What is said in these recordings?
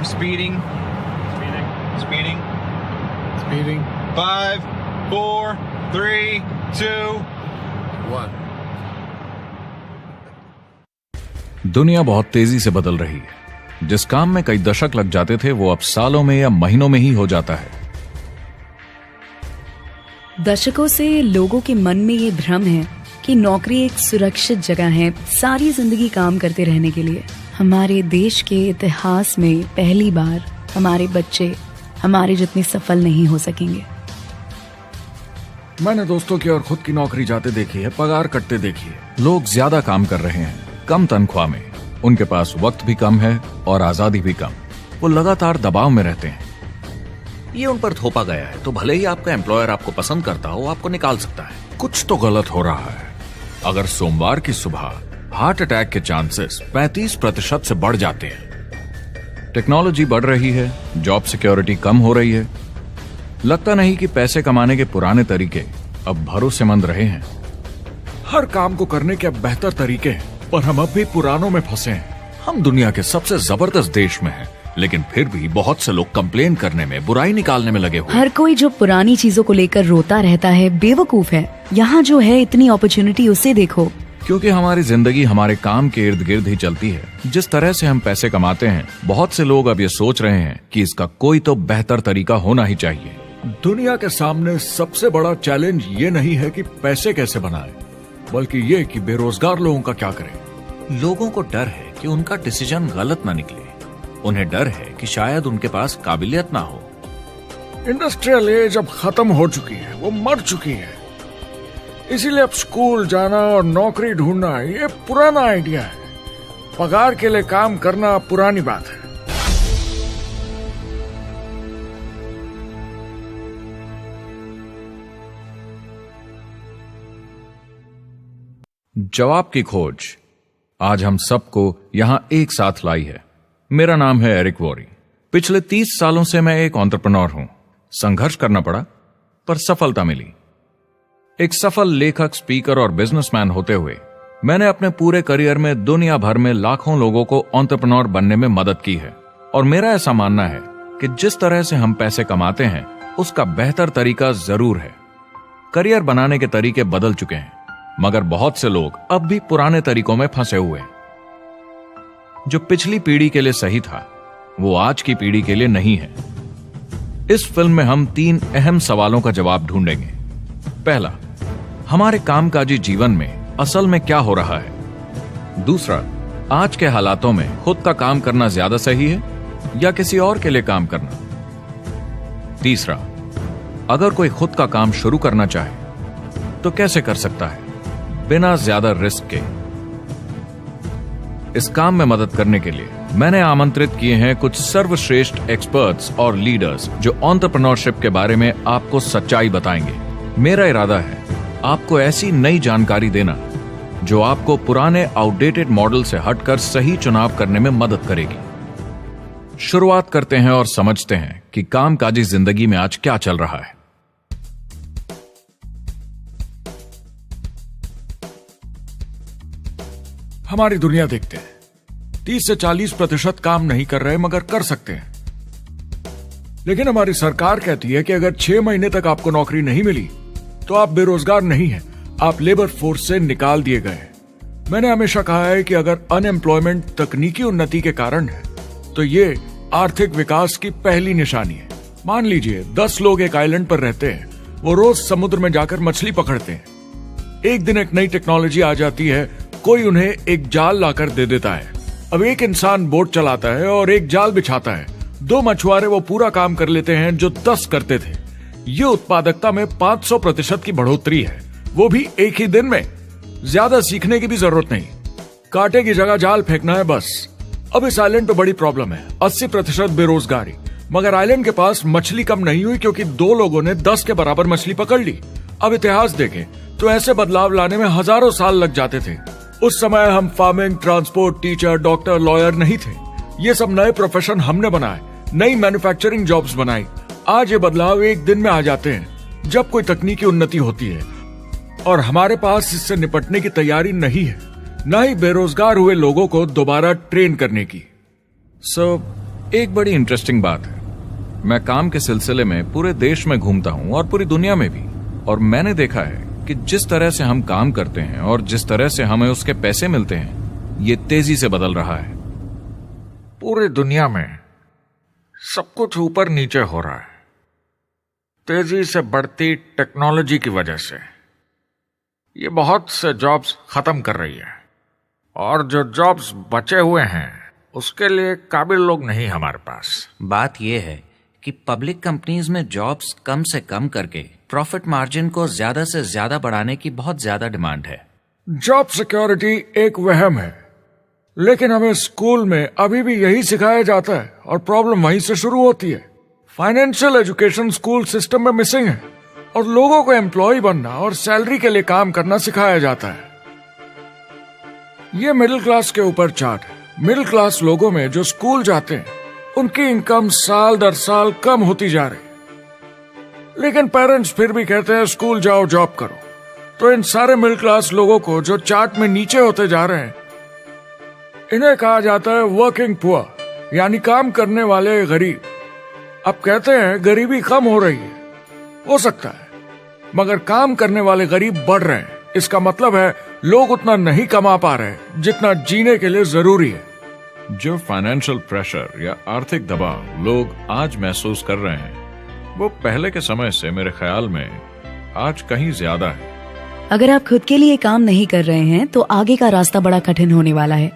Speeding. Speeding. 5, 4, 3, 2, 1. दुनिया बहुत तेजी से बदल रही है। जिस काम में कई दशक लग जाते थे वो अब सालों में या महीनों में ही हो जाता है। दशकों से लोगों के मन में ये भ्रम है कि नौकरी एक सुरक्षित जगह है सारी जिंदगी काम करते रहने के लिए। हमारे देश के इतिहास में पहली बार हमारे बच्चे हमारे जितने सफल नहीं हो सकेंगे। मैंने दोस्तों की और खुद की नौकरी जाते देखी है, पगार कटते देखी है। लोग ज्यादा काम कर रहे हैं कम तनख्वाह में, उनके पास वक्त भी कम है और आजादी भी कम। वो लगातार दबाव में रहते हैं। ये उन पर थोपा गया है, तो भले ही आपका एम्प्लॉयर आपको पसंद करता हो, आपको निकाल सकता है। कुछ तो गलत हो रहा है। अगर सोमवार की सुबह हार्ट अटैक के चांसेस 35% से बढ़ जाते हैं। टेक्नोलॉजी बढ़ रही है, जॉब सिक्योरिटी कम हो रही है। लगता नहीं कि पैसे कमाने के पुराने तरीके अब भरोसेमंद रहे हैं। हर काम को करने के अब बेहतर तरीके हैं, पर हम अब भी पुरानों में फंसे हैं। हम दुनिया के सबसे जबरदस्त देश में हैं, लेकिन फिर भी बहुत से लोग कंप्लेन करने में, बुराई निकालने में लगे हुए। हर कोई जो पुरानी चीजों को लेकर रोता रहता है बेवकूफ है। यहाँ जो है इतनी अपॉर्चुनिटी उसे देखो। क्योंकि हमारी जिंदगी हमारे काम के इर्द गिर्द ही चलती है। जिस तरह से हम पैसे कमाते हैं, बहुत से लोग अब ये सोच रहे हैं कि इसका कोई तो बेहतर तरीका होना ही चाहिए। दुनिया के सामने सबसे बड़ा चैलेंज ये नहीं है कि पैसे कैसे बनाएं, बल्कि ये कि बेरोजगार लोगों का क्या करें। लोगों को डर है कि उनका डिसीजन गलत ना निकले। उन्हें डर है कि शायद उनके पास काबिलियत ना हो। इंडस्ट्रियल एज अब खत्म हो चुकी है, वो मर चुकी है। इसीलिए अब स्कूल जाना और नौकरी ढूंढना ये पुराना आइडिया है। पगार के लिए काम करना पुरानी बात है। जवाब की खोज आज हम सबको यहां एक साथ लाई है। मेरा नाम है एरिक वॉरी। पिछले 30 सालों से मैं एक एंटरप्रेन्योर हूं। संघर्ष करना पड़ा, पर सफलता मिली। एक सफल लेखक, स्पीकर और बिजनेसमैन होते हुए मैंने अपने पूरे करियर में दुनिया भर में लाखों लोगों को एंटरप्रेन्योर बनने में मदद की है। और मेरा ऐसा मानना है कि जिस तरह से हम पैसे कमाते हैं, उसका बेहतर तरीका जरूर है। करियर बनाने के तरीके बदल चुके हैं, मगर बहुत से लोग अब भी पुराने तरीकों में फंसे हुए हैं। जो पिछली पीढ़ी के लिए सही था, वो आज की पीढ़ी के लिए नहीं है। इस फिल्म में हम 3 अहम सवालों का जवाब ढूंढेंगे। पहला, हमारे कामकाजी जीवन में असल में क्या हो रहा है। दूसरा, आज के हालातों में खुद का काम करना ज्यादा सही है या किसी और के लिए काम करना। तीसरा, अगर कोई खुद का काम शुरू करना चाहे तो कैसे कर सकता है बिना ज्यादा रिस्क के। इस काम में मदद करने के लिए मैंने आमंत्रित किए हैं कुछ सर्वश्रेष्ठ एक्सपर्ट्स और लीडर्स जो एंटरप्रेन्योरशिप के बारे में आपको सच्चाई बताएंगे। मेरा इरादा है आपको ऐसी नई जानकारी देना जो आपको पुराने आउटडेटेड मॉडल से हटकर सही चुनाव करने में मदद करेगी। शुरुआत करते हैं और समझते हैं कि कामकाजी जिंदगी में आज क्या चल रहा है। हमारी दुनिया देखते हैं, 30 से 40% काम नहीं कर रहे मगर कर सकते हैं। लेकिन हमारी सरकार कहती है कि अगर 6 महीने तक आपको नौकरी नहीं मिली तो आप बेरोजगार नहीं हैं, आप लेबर फोर्स से निकाल दिए गए। मैंने हमेशा कहा है कि अगर अनएम्प्लॉयमेंट तकनीकी उन्नति के कारण है तो ये आर्थिक विकास की पहली निशानी है। मान लीजिए 10 लोग एक आइलैंड पर रहते हैं, वो रोज समुद्र में जाकर मछली पकड़ते हैं। एक दिन एक नई टेक्नोलॉजी आ जाती है, कोई उन्हें एक जाल लाकर दे देता है। अब एक इंसान बोट चलाता है और एक जाल बिछाता है। 2 मछुआरे वो पूरा काम कर लेते हैं जो 10 करते थे। ये उत्पादकता में 500% की बढ़ोतरी है, वो भी एक ही दिन में। ज्यादा सीखने की भी जरूरत नहीं, कांटे की जगह जाल फेंकना है बस। अब इस आइलैंड पे बड़ी प्रॉब्लम है, 80% बेरोजगारी। मगर आइलैंड के पास मछली कम नहीं हुई क्योंकि 2 लोगों ने 10 के बराबर मछली पकड़ ली। अब इतिहास देखें तो ऐसे बदलाव लाने में हजारों साल लग जाते थे। उस समय हम farming, transport, teacher, doctor, lawyer नहीं थे। ये सब नए प्रोफेशन हमने बनाए, नई मैन्युफैक्चरिंग जॉब्स बनाई। आज ये बदलाव एक दिन में आ जाते हैं जब कोई तकनीकी उन्नति होती है, और हमारे पास इससे निपटने की तैयारी नहीं है, न ही बेरोजगार हुए लोगों को दोबारा ट्रेन करने की। एक बड़ी इंटरेस्टिंग बात है, मैं काम के सिलसिले में पूरे देश में घूमता हूं और पूरी दुनिया में भी, और मैंने देखा है कि जिस तरह से हम काम करते हैं और जिस तरह से हमें उसके पैसे मिलते हैं, ये तेजी से बदल रहा है। पूरी दुनिया में सब कुछ ऊपर नीचे हो रहा है, तेजी से बढ़ती टेक्नोलॉजी की वजह से। ये बहुत से जॉब्स खत्म कर रही है, और जो जॉब्स बचे हुए हैं उसके लिए काबिल लोग नहीं हमारे पास। बात यह है कि पब्लिक कंपनीज में जॉब्स कम से कम करके प्रॉफिट मार्जिन को ज्यादा से ज्यादा बढ़ाने की बहुत ज्यादा डिमांड है। जॉब सिक्योरिटी एक वहम है, लेकिन हमें स्कूल में अभी भी यही सिखाया जाता है और प्रॉब्लम वहीं से शुरू होती है। फाइनेंशियल एजुकेशन स्कूल सिस्टम में मिसिंग है और लोगों को एम्प्लॉय बनना और सैलरी के लिए काम करना सिखाया जाता है। ये मिडिल क्लास के ऊपर चार्ट है। मिडिल क्लास लोगों में जो स्कूल जाते हैं उनकी इनकम साल दर साल कम होती जा रही, लेकिन पेरेंट्स फिर भी कहते हैं स्कूल जाओ जॉब करो। तो इन सारे मिडिल क्लास लोगों को जो चार्ट में नीचे होते जा रहे हैं, इन्हें कहा जाता है वर्किंग पुअर, यानी काम करने वाले गरीब। अब कहते हैं गरीबी कम हो रही है, हो सकता है, मगर काम करने वाले गरीब बढ़ रहे हैं। इसका मतलब है लोग उतना नहीं कमा पा रहे जितना जीने के लिए जरूरी है। जो फाइनेंशियल प्रेशर या आर्थिक दबाव लोग आज महसूस कर रहे हैं, वो पहले के समय से मेरे ख्याल में आज कहीं ज्यादा है। अगर आप खुद के लिए काम नहीं कर रहे हैं तो आगे का रास्ता बड़ा कठिन होने वाला है।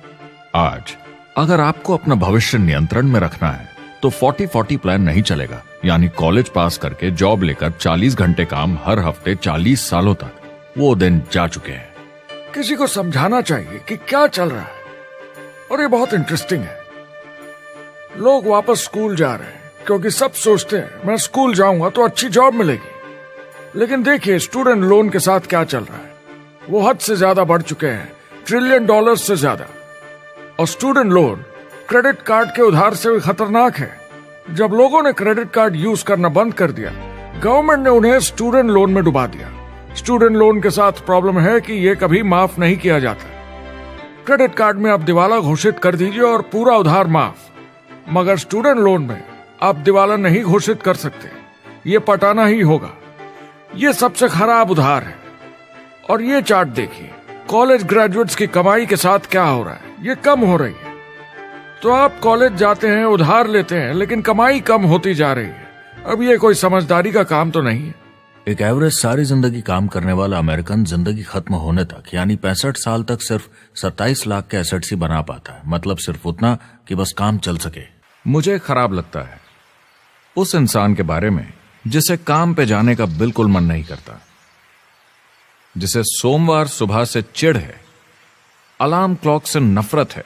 आज अगर आपको अपना भविष्य नियंत्रण में रखना है तो 40-40 प्लान नहीं चलेगा, यानी कॉलेज पास करके जॉब लेकर 40 घंटे काम हर हफ्ते 40 सालों तक, वो दिन जा चुके हैं। किसी को समझाना चाहिए कि क्या चल रहा है, और ये बहुत इंटरेस्टिंग है। लोग वापस स्कूल जा रहे हैं क्योंकि सब सोचते हैं मैं स्कूल जाऊंगा तो अच्छी जॉब मिलेगी। लेकिन देखिए स्टूडेंट लोन के साथ क्या चल रहा है, वो हद से ज्यादा बढ़ चुके हैं, $1 ट्रिलियन से ज्यादा। और स्टूडेंट लोन क्रेडिट कार्ड के उधार से भी खतरनाक है। जब लोगों ने क्रेडिट कार्ड यूज करना बंद कर दिया, गवर्नमेंट ने उन्हें स्टूडेंट लोन में डुबा दिया। स्टूडेंट लोन के साथ प्रॉब्लम है कि ये कभी माफ नहीं किया जाता। क्रेडिट कार्ड में आप दिवाला घोषित कर दीजिए और पूरा उधार माफ, मगर स्टूडेंट लोन में आप दिवाला नहीं घोषित कर सकते, ये पटाना ही होगा। ये सबसे खराब उधार है। और ये चार्ट देखिए, कॉलेज ग्रेजुएट्स की कमाई के साथ क्या हो रहा है, ये कम हो रही है। तो आप कॉलेज जाते हैं, उधार लेते हैं, लेकिन कमाई कम होती जा रही है। अब ये कोई समझदारी का काम तो नहीं है। एक एवरेज सारी जिंदगी काम करने वाला अमेरिकन जिंदगी खत्म होने तक यानी 65 साल तक सिर्फ 27 लाख के एसेट्स ही बना पाता है। मतलब सिर्फ उतना कि बस काम चल सके। मुझे खराब लगता है उस इंसान के बारे में जिसे काम पे जाने का बिल्कुल मन नहीं करता, जिसे सोमवार सुबह से चिढ़ है, अलार्म क्लॉक से नफरत है,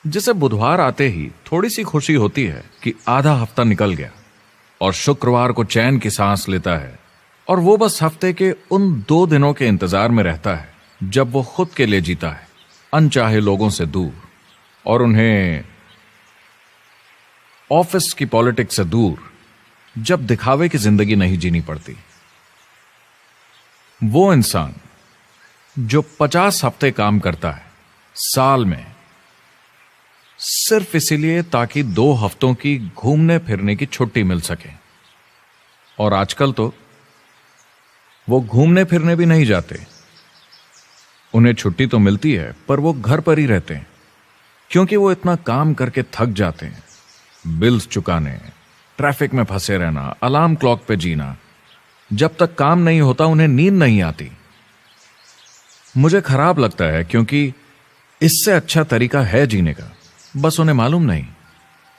जिसे बुधवार आते ही थोड़ी सी खुशी होती है कि आधा हफ्ता निकल गया और शुक्रवार को चैन की सांस लेता है, और वो बस हफ्ते के उन 2 दिनों के इंतजार में रहता है जब वो खुद के लिए जीता है, अनचाहे लोगों से दूर, और उन्हें ऑफिस की पॉलिटिक्स से दूर, जब दिखावे की जिंदगी नहीं जीनी पड़ती। वो इंसान जो 50 हफ्ते काम करता है साल में, सिर्फ इसीलिए ताकि 2 हफ्तों की घूमने फिरने की छुट्टी मिल सके। और आजकल तो वो घूमने फिरने भी नहीं जाते। उन्हें छुट्टी तो मिलती है पर वो घर पर ही रहते हैं, क्योंकि वो इतना काम करके थक जाते हैं। बिल्स चुकाने, ट्रैफिक में फंसे रहना, अलार्म क्लॉक पे जीना, जब तक काम नहीं होता उन्हें नींद नहीं आती। मुझे खराब लगता है क्योंकि इससे अच्छा तरीका है जीने का, बस उन्हें मालूम नहीं।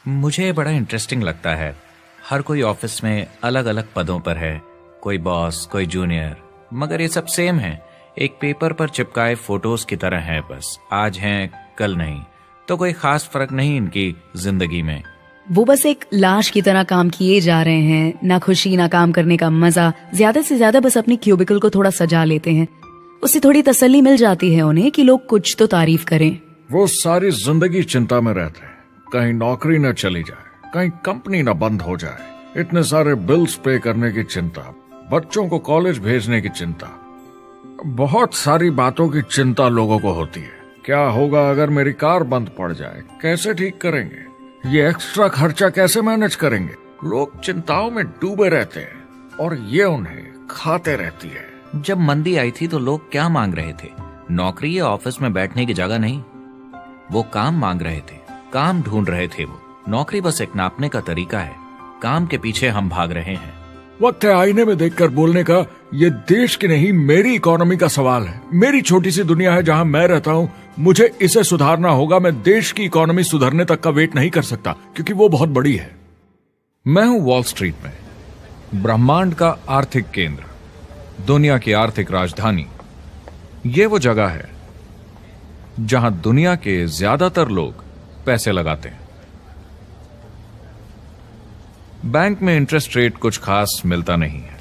मुझे बड़ा इंटरेस्टिंग लगता है, हर कोई ऑफिस में अलग अलग पदों पर है, कोई बॉस, कोई जूनियर, मगर ये सब सेम है, एक पेपर पर चिपकाए फोटोज की तरह है। बस आज हैं कल नहीं, तो कोई खास फर्क नहीं इनकी जिंदगी में। वो बस एक लाश की तरह काम किए जा रहे हैं, ना खुशी ना काम करने का मजा। ज्यादा से ज्यादा बस अपनी क्यूबिकल को थोड़ा सजा लेते हैं, उससे थोड़ी तसल्ली मिल जाती है उन्हें कि लोग कुछ तो तारीफ करें। वो सारी जिंदगी चिंता में रहते हैं, कहीं नौकरी न चली जाए, कहीं कंपनी न बंद हो जाए, इतने सारे बिल्स पे करने की चिंता, बच्चों को कॉलेज भेजने की चिंता, बहुत सारी बातों की चिंता लोगों को होती है। क्या होगा अगर मेरी कार बंद पड़ जाए, कैसे ठीक करेंगे, ये एक्स्ट्रा खर्चा कैसे मैनेज करेंगे? लोग चिंताओं में डूबे रहते हैं और ये उन्हें खाते रहती है। जब मंदी आई थी तो लोग क्या मांग रहे थे? नौकरी या ऑफिस में बैठने की जगह नहीं, वो काम मांग रहे थे, काम ढूंढ रहे थे। वो नौकरी बस एक नापने का तरीका है, काम के पीछे हम भाग रहे हैं। वक्त है आईने में देखकर बोलने का। ये देश की नहीं, मेरी इकोनॉमी का सवाल है। मेरी छोटी सी दुनिया है जहां मैं रहता हूं, मुझे इसे सुधारना होगा। मैं देश की इकोनॉमी सुधरने तक का वेट नहीं कर सकता, क्योंकि वो बहुत बड़ी है। मैं हूं वॉल स्ट्रीट में, ब्रह्मांड का आर्थिक केंद्र, दुनिया की आर्थिक राजधानी। ये वो जगह है जहां दुनिया के ज्यादातर लोग पैसे लगाते हैं। बैंक में इंटरेस्ट रेट कुछ खास मिलता नहीं है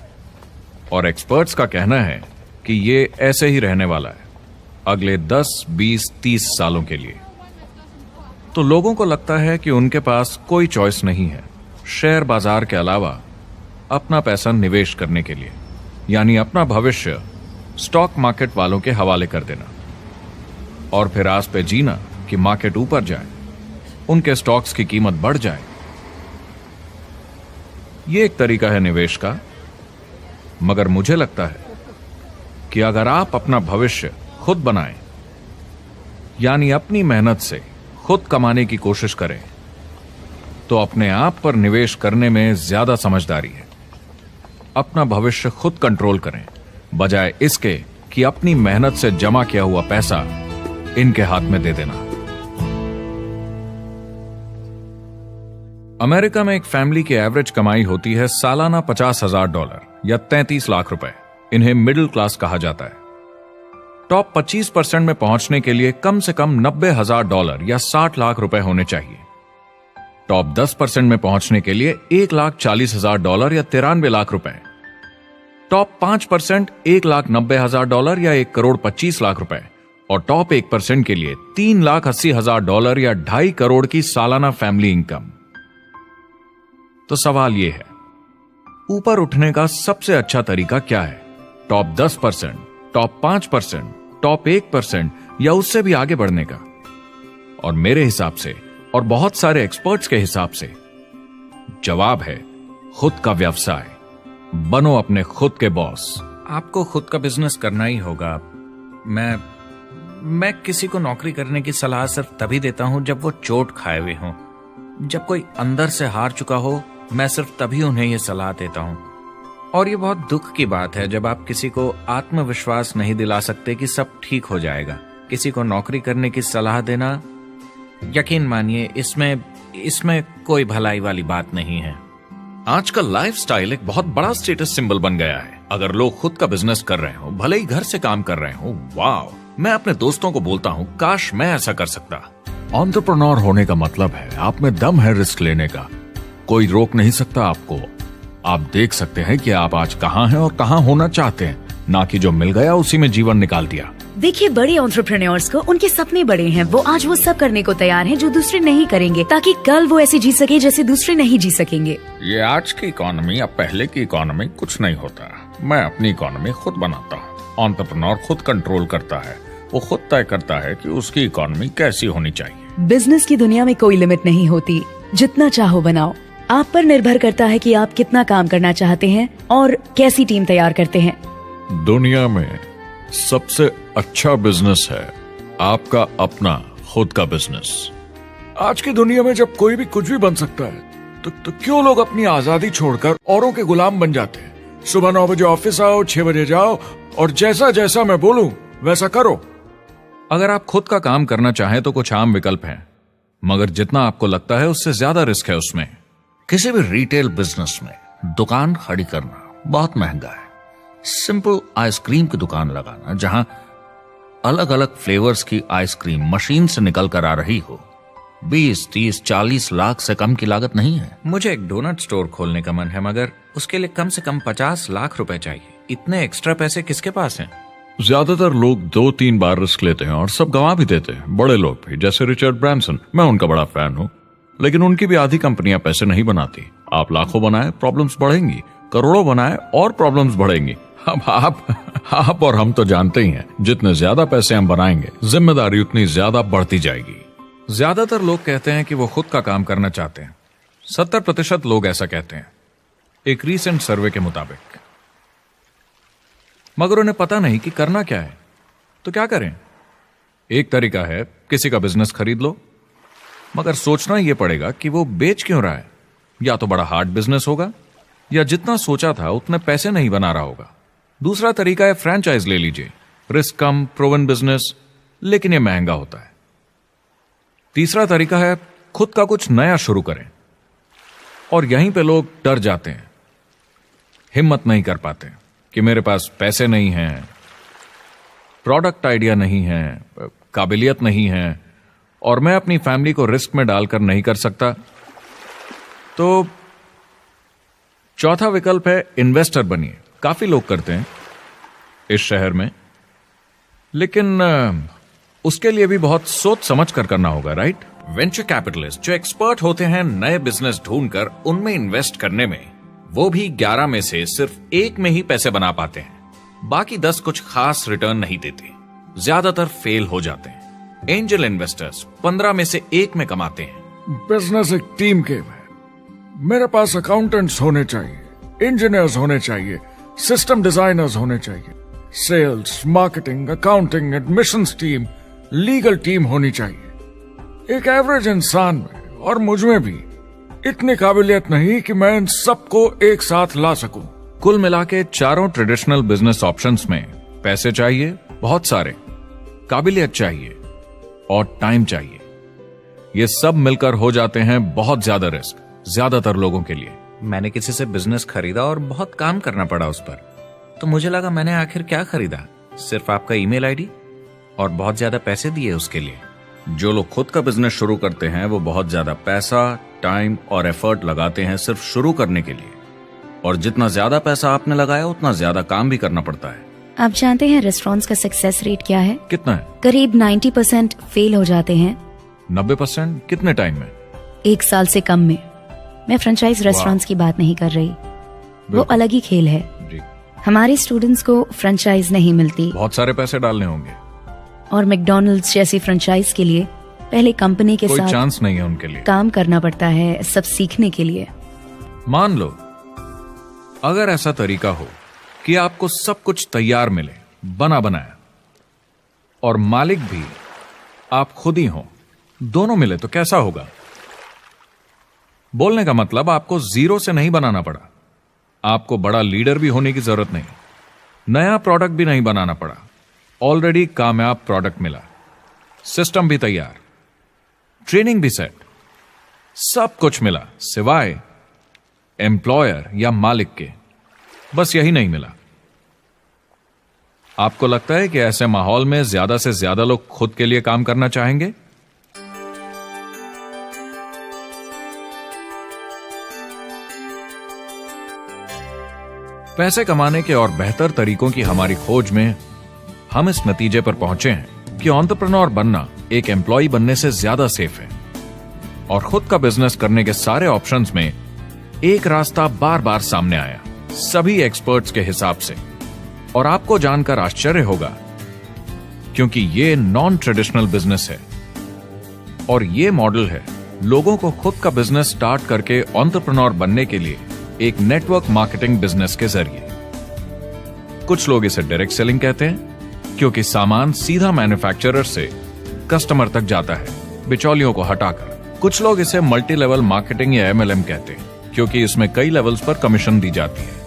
और एक्सपर्ट्स का कहना है कि ये ऐसे ही रहने वाला है अगले 10, 20, 30 सालों के लिए। तो लोगों को लगता है कि उनके पास कोई चॉइस नहीं है शेयर बाजार के अलावा अपना पैसा निवेश करने के लिए, यानी अपना भविष्य स्टॉक मार्केट वालों के हवाले कर देना और फिर आस पे जीना कि मार्केट ऊपर जाए, उनके स्टॉक्स की कीमत बढ़ जाए। ये एक तरीका है निवेश का, मगर मुझे लगता है कि अगर आप अपना भविष्य खुद बनाएं, यानी अपनी मेहनत से खुद कमाने की कोशिश करें, तो अपने आप पर निवेश करने में ज्यादा समझदारी है। अपना भविष्य खुद कंट्रोल करें, बजाय इसके कि अपनी मेहनत से जमा किया हुआ पैसा इनके हाथ में दे देना। अमेरिका में एक फैमिली की एवरेज कमाई होती है सालाना $50,000 या 33 लाख रुपए। इन्हें मिडिल क्लास कहा जाता है। टॉप 25% में पहुंचने के लिए कम से कम $90,000 या 60 लाख रुपए होने चाहिए। टॉप 10% में पहुंचने के लिए $1,40,000 या 93 लाख रुपए। टॉप 5% $1,90,000 या 1,25,00,000 रुपए और टॉप 1% के लिए $3,80,000 या 2.5 करोड़ की सालाना फैमिली इनकम। तो सवाल यह है, ऊपर उठने का सबसे अच्छा तरीका क्या है? टॉप 10%, टॉप 5%, टॉप 1% या उससे भी आगे बढ़ने का? और मेरे हिसाब से और बहुत सारे एक्सपर्ट्स के हिसाब से जवाब है खुद का व्यवसाय। बनो अपने खुद के बॉस। आपको खुद का बिजनेस करना ही होगा। मैं किसी को नौकरी करने की सलाह सिर्फ तभी देता हूं जब वो चोट खाए हुए हों। जब कोई अंदर से हार चुका हो, मैं सिर्फ तभी उन्हें यह सलाह देता हूं। और ये बहुत दुख की बात है जब आप किसी को आत्मविश्वास नहीं दिला सकते कि सब ठीक हो जाएगा। किसी को नौकरी करने की सलाह देना, यकीन मानिए, इसमें कोई भलाई वाली बात नहीं है। आजकल लाइफस्टाइल एक बहुत बड़ा स्टेटस सिंबल बन गया है। अगर लोग खुद का बिजनेस कर रहे हो, भले ही घर से काम कर रहे हो, वाह! मैं अपने दोस्तों को बोलता हूं, काश मैं ऐसा कर सकता। एंटरप्रेन्योर होने का मतलब है आप में दम है रिस्क लेने का। कोई रोक नहीं सकता आपको। आप देख सकते हैं कि आप आज कहां हैं और कहां होना चाहते हैं, ना कि जो मिल गया उसी में जीवन निकाल दिया। देखिए, बड़े एंटरप्रेन्योर्स को उनके सपने बड़े हैं। वो आज वो सब करने को तैयार हैं जो दूसरे नहीं करेंगे, ताकि कल वो ऐसे जी सके जैसे दूसरे नहीं जी सकेंगे। ये आज की इकोनॉमी अब पहले की इकोनॉमी कुछ नहीं होता। मैं अपनी इकोनॉमी खुद बनाता हूँ। एंटरप्रेन्योर खुद कंट्रोल करता है। वो खुद तय करता है कि उसकी इकोनॉमी कैसी होनी चाहिए। बिजनेस की दुनिया में कोई लिमिट नहीं होती। जितना चाहो बनाओ। आप पर निर्भर करता है कि आप कितना काम करना चाहते हैं और कैसी टीम तैयार करते हैं। दुनिया में सबसे अच्छा बिजनेस है आपका अपना खुद का बिजनेस। आज की दुनिया में जब कोई भी कुछ भी बन सकता है, तो क्यों लोग अपनी आजादी छोड़कर औरों के गुलाम बन जाते हैं? सुबह 9 बजे ऑफिस आओ, 6 बजे जाओ और जैसा जैसा मैं बोलूं वैसा करो। अगर आप खुद का काम करना चाहें तो कुछ आम विकल्प हैं, मगर जितना आपको लगता है उससे ज्यादा रिस्क है उसमें। किसी भी रिटेल बिजनेस में दुकान खड़ी करना बहुत महंगा है। सिंपल आइसक्रीम की दुकान लगाना जहां अलग अलग फ्लेवर्स की आइसक्रीम मशीन से निकल कर आ रही हो, 20, 30, 40 लाख से कम की लागत नहीं है। मुझे एक डोनट स्टोर खोलने का मन है, मगर उसके लिए कम से कम 50 लाख रुपए चाहिए। इतने एक्स्ट्रा पैसे किसके पास हैं? ज्यादातर लोग 2-3 बार रिस्क लेते हैं और सब गंवा भी देते हैं। बड़े लोग भी, जैसे रिचर्ड ब्रांसन। मैं उनका बड़ा फैन हूं, लेकिन उनकी भी आधी कंपनियां पैसे नहीं बनाती। आप लाखों बनाए, प्रॉब्लम्स बढ़ेंगी। करोड़ों बनाए और प्रॉब्लम्स बढ़ेंगी। अब आप और हम तो जानते ही हैं, जितने ज्यादा पैसे हम बनाएंगे, जिम्मेदारी उतनी ज्यादा बढ़ती जाएगी। ज्यादातर लोग कहते हैं कि वो खुद का काम करना चाहते हैं। 70% लोग ऐसा कहते हैं, एक रीसेंट सर्वे के मुताबिक। मगर उन्हें पता नहीं कि करना क्या है। तो क्या करें? एक तरीका है किसी का बिजनेस खरीद लो, मगर सोचना यह पड़ेगा कि वो बेच क्यों रहा है। या तो बड़ा हार्ड बिजनेस होगा, या जितना सोचा था उतने पैसे नहीं बना रहा होगा। दूसरा तरीका है फ्रेंचाइज ले लीजिए, रिस्क कम, प्रूवन बिजनेस, लेकिन यह महंगा होता है। तीसरा तरीका है खुद का कुछ नया शुरू करें, और यहीं पे लोग डर जाते हैं, हिम्मत नहीं कर पाते कि मेरे पास पैसे नहीं हैं, प्रोडक्ट आइडिया नहीं है, काबिलियत नहीं है, और मैं अपनी फैमिली को रिस्क में डालकर नहीं कर सकता। तो चौथा विकल्प है इन्वेस्टर बनिए। काफी लोग करते हैं इस शहर में, लेकिन उसके लिए भी बहुत सोच समझ कर करना होगा, राइट? वेंचर कैपिटलिस्ट जो एक्सपर्ट होते हैं नए बिजनेस ढूंढकर उनमें इन्वेस्ट करने में, वो भी 11 में से सिर्फ 1 में ही पैसे बना पाते हैं। बाकी 10 कुछ खास रिटर्न नहीं देते, ज्यादातर फेल हो जाते हैं। एंजल इन्वेस्टर्स 15 में से 1 में कमाते हैं। बिजनेस एक टीम गेम है। मेरे पास अकाउंटेंट्स होने चाहिए, इंजीनियर्स होने चाहिए, सिस्टम डिजाइनर्स होने चाहिए, sales, marketing, accounting, admissions team, legal team होनी चाहिए। एक एवरेज इंसान में और मुझ में भी इतनी काबिलियत नहीं कि मैं इन सबको एक साथ ला सकूं। कुल मिला के चारों ट्रेडिशनल बिजनेस ऑप्शंस में पैसे चाहिए बहुत सारे, काबिलियत चाहिए और टाइम चाहिए। ये सब मिलकर हो जाते हैं बहुत ज्यादा रिस्क ज्यादातर लोगों के लिए। मैंने किसी से बिजनेस खरीदा और बहुत काम करना पड़ा उस पर, तो मुझे लगा मैंने आखिर क्या खरीदा, सिर्फ आपका ईमेल आईडी, और बहुत ज्यादा पैसे दिए उसके लिए। जो लोग खुद का बिजनेस शुरू करते हैं वो बहुत ज्यादा पैसा, टाइम और एफर्ट लगाते हैं सिर्फ शुरू करने के लिए, और जितना ज्यादा पैसा आपने लगाया उतना ज्यादा काम भी करना पड़ता है। आप जानते हैं रेस्टोरेंट्स का सक्सेस रेट क्या है? कितना है? करीब 90% फेल हो जाते हैं। 90% कितने टाइम में? 1 साल से कम में। मैं फ्रेंचाइज रेस्टोरेंट्स की बात नहीं कर रही, वो अलग ही खेल है। जी। हमारे स्टूडेंट्स को फ्रेंचाइज नहीं मिलती, बहुत सारे पैसे डालने होंगे, और मैकडॉनल्ड्स जैसी फ्रेंचाइज के लिए पहले कंपनी के कोई साथ चांस नहीं है उनके लिए। काम करना पड़ता है सब सीखने के लिए। मान लो अगर ऐसा तरीका हो कि आपको सब कुछ तैयार मिले, बना बनाया, और मालिक भी आप खुद ही हो, दोनों मिले, तो कैसा होगा? बोलने का मतलब आपको जीरो से नहीं बनाना पड़ा, आपको बड़ा लीडर भी होने की जरूरत नहीं, नया प्रोडक्ट भी नहीं बनाना पड़ा, ऑलरेडी कामयाब प्रोडक्ट मिला, सिस्टम भी तैयार, ट्रेनिंग भी सेट, सब कुछ मिला सिवाय एम्प्लॉयर या मालिक के। बस यही नहीं मिला। आपको लगता है कि ऐसे माहौल में ज्यादा से ज्यादा लोग खुद के लिए काम करना चाहेंगे? पैसे कमाने के और बेहतर तरीकों की हमारी खोज में हम इस नतीजे पर पहुंचे हैं कि एंटरप्रेन्योर बनना एक एम्प्लॉय बनने से ज्यादा सेफ है, और खुद का बिजनेस करने के सारे ऑप्शंस में एक रास्ता बार बार सामने आया सभी एक्सपर्ट्स के हिसाब से। और आपको जानकर आश्चर्य होगा, क्योंकि ये नॉन ट्रेडिशनल बिजनेस है, और ये मॉडल है लोगों को खुद का बिजनेस स्टार्ट करके एंटरप्रेन्योर बनने के लिए एक नेटवर्क मार्केटिंग बिजनेस के जरिए। कुछ लोग इसे डायरेक्ट सेलिंग कहते हैं, क्योंकि सामान सीधा मैन्युफैक्चरर से कस्टमर तक जाता है बिचौलियों को हटाकर। कुछ लोग इसे मल्टी लेवल मार्केटिंग या MLM कहते हैं, क्योंकि इसमें कई लेवल्स पर कमीशन दी जाती है,